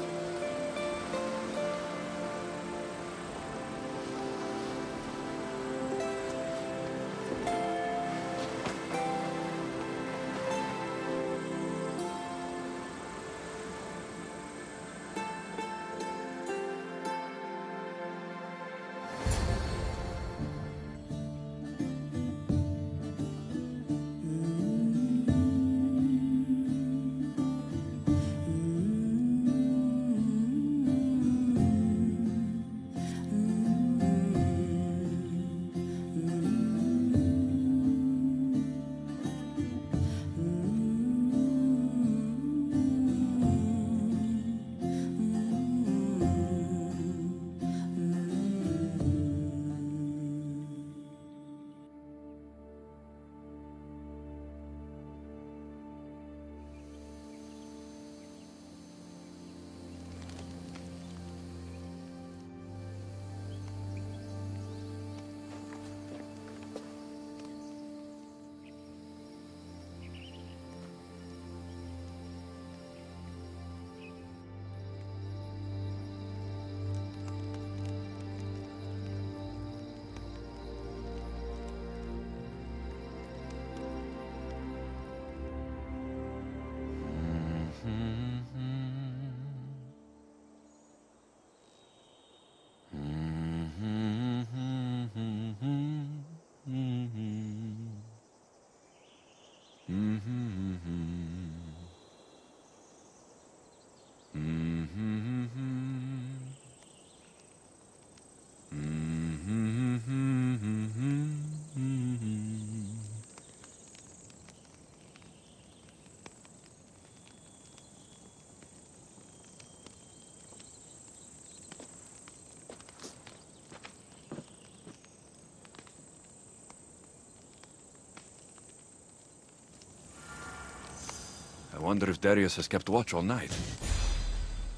I wonder if Darius has kept watch all night.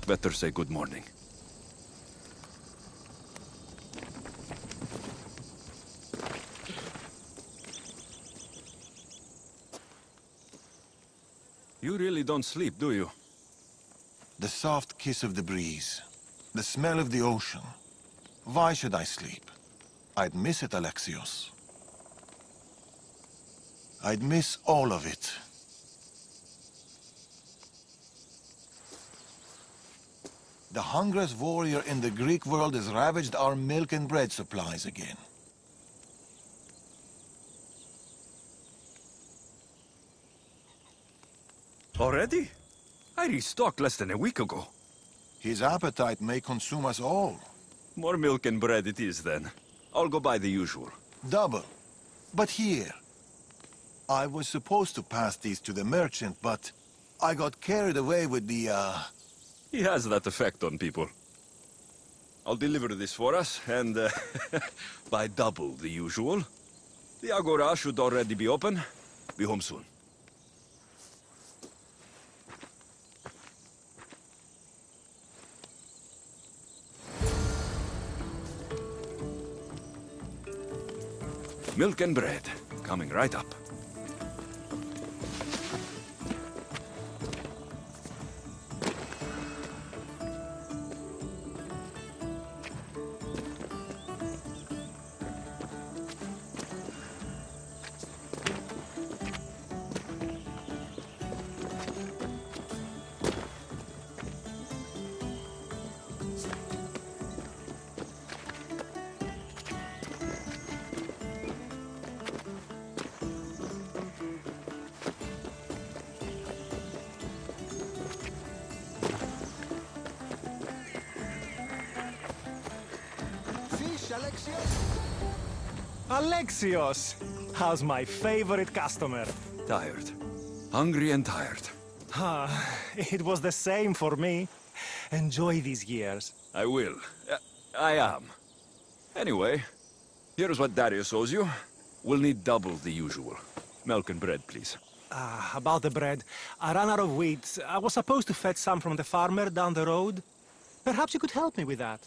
Better say good morning. You really don't sleep, do you? The soft kiss of the breeze. The smell of the ocean. Why should I sleep? I'd miss it, Alexios. I'd miss all of it. The hungriest warrior in the Greek world has ravaged our milk and bread supplies again. Already? I restocked less than a week ago. His appetite may consume us all. More milk and bread it is, then. I'll go buy the usual. Double. But here. I was supposed to pass these to the merchant, but I got carried away with the, He has that effect on people. I'll deliver this for us, and buy double the usual. The Agora should already be open. Be home soon. Milk and bread, coming right up. Alexios! How's my favorite customer? Tired. Hungry and tired. It was the same for me. Enjoy these years. I will. I am. Anyway, here's what Darius owes you. We'll need double the usual. Milk and bread, please. About the bread. I ran out of wheat. I was supposed to fetch some from the farmer down the road. Perhaps you could help me with that.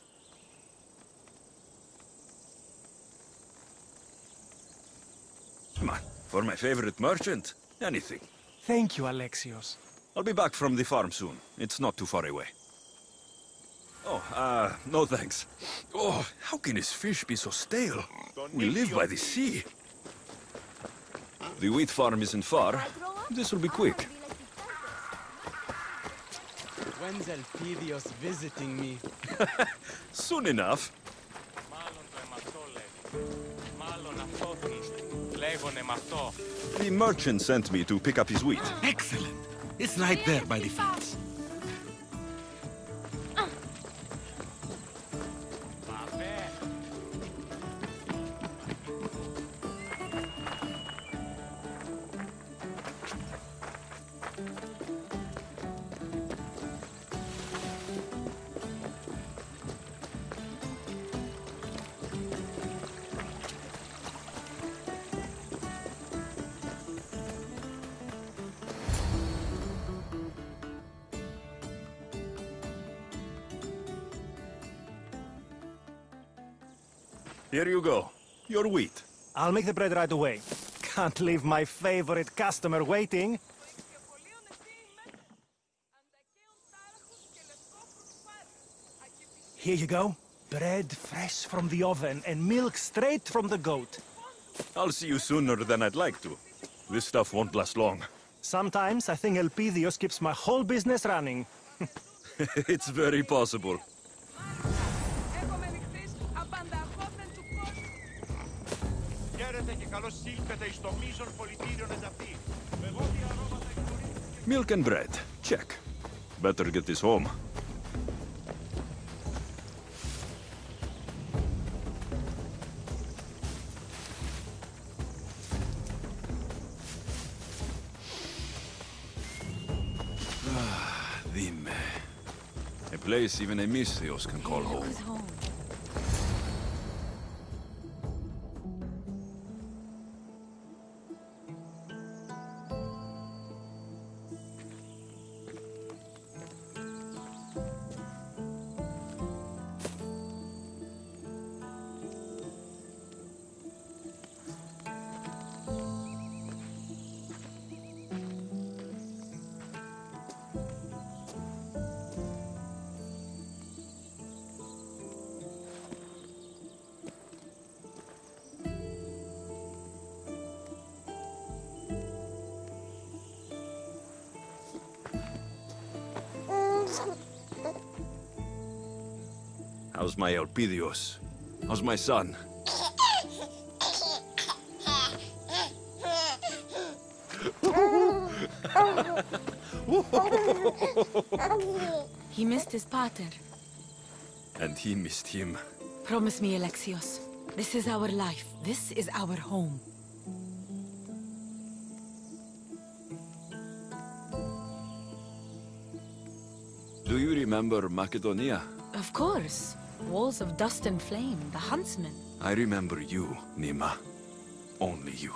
Come on, for my favorite merchant, anything. Thank you, Alexios. I'll be back from the farm soon. It's not too far away. Oh, no thanks. Oh, how can his fish be so stale? We live by the sea. The wheat farm isn't far. This will be quick. When's Elpidios visiting me? Soon enough. The merchant sent me to pick up his wheat. Excellent. It's right there by the fence. Here you go. Your wheat. I'll make the bread right away. Can't leave my favorite customer waiting. Here you go. Bread fresh from the oven and milk straight from the goat. I'll see you sooner than I'd like to. This stuff won't last long. Sometimes I think Elpidios keeps my whole business running. It's very possible. Milk and bread. Check. Better get this home. Dime. A place even a Misthios can call home. How's my Elpidios? How's my son? He missed his pater. And he missed him. Promise me, Alexios. This is our life. This is our home. Do you remember Macedonia? Of course. Walls of dust and flame, the huntsman. I remember you, Nima. Only you.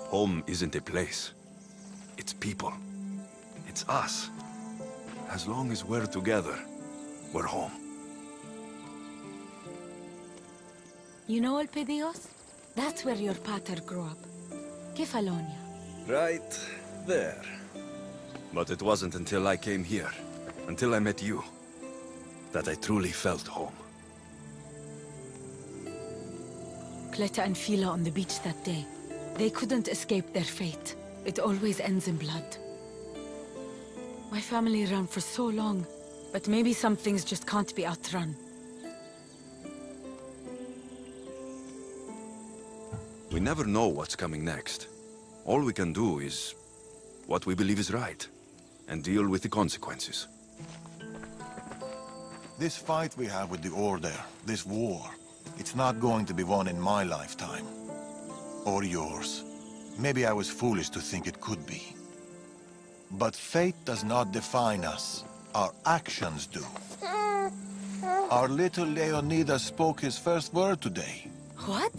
Home isn't a place. It's people. It's us. As long as we're together, we're home. You know, Elpidios? That's where your pater grew up. Kefalonia. Right there. But it wasn't until I came here, until I met you, that I truly felt home. Kleta and Fila on the beach that day. They couldn't escape their fate. It always ends in blood. My family ran for so long, but maybe some things just can't be outrun. We never know what's coming next. All we can do is what we believe is right, and deal with the consequences. This fight we have with the Order, this war, it's not going to be won in my lifetime. Or yours. Maybe I was foolish to think it could be. But fate does not define us. Our actions do. Our little Leonidas spoke his first word today. What?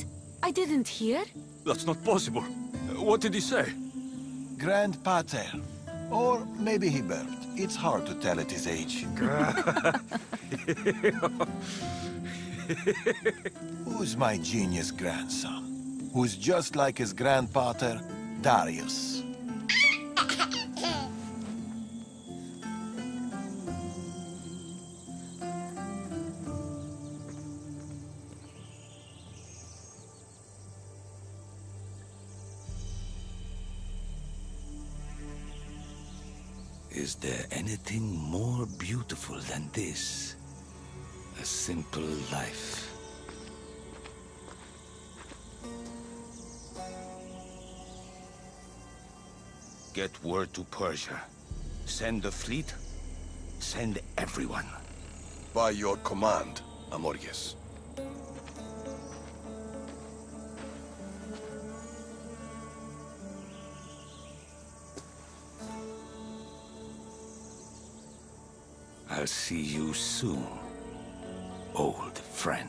I didn't hear. That's not possible. What did he say? Grandpater. Or maybe he burped. It's hard to tell at his age. Who's my genius grandson? Who's just like his grandpater, Darius. Is there anything more beautiful than this? A simple life. Get word to Persia. Send the fleet. Send everyone. By your command, Amorges. I'll see you soon, old friend.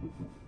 Mm-hmm.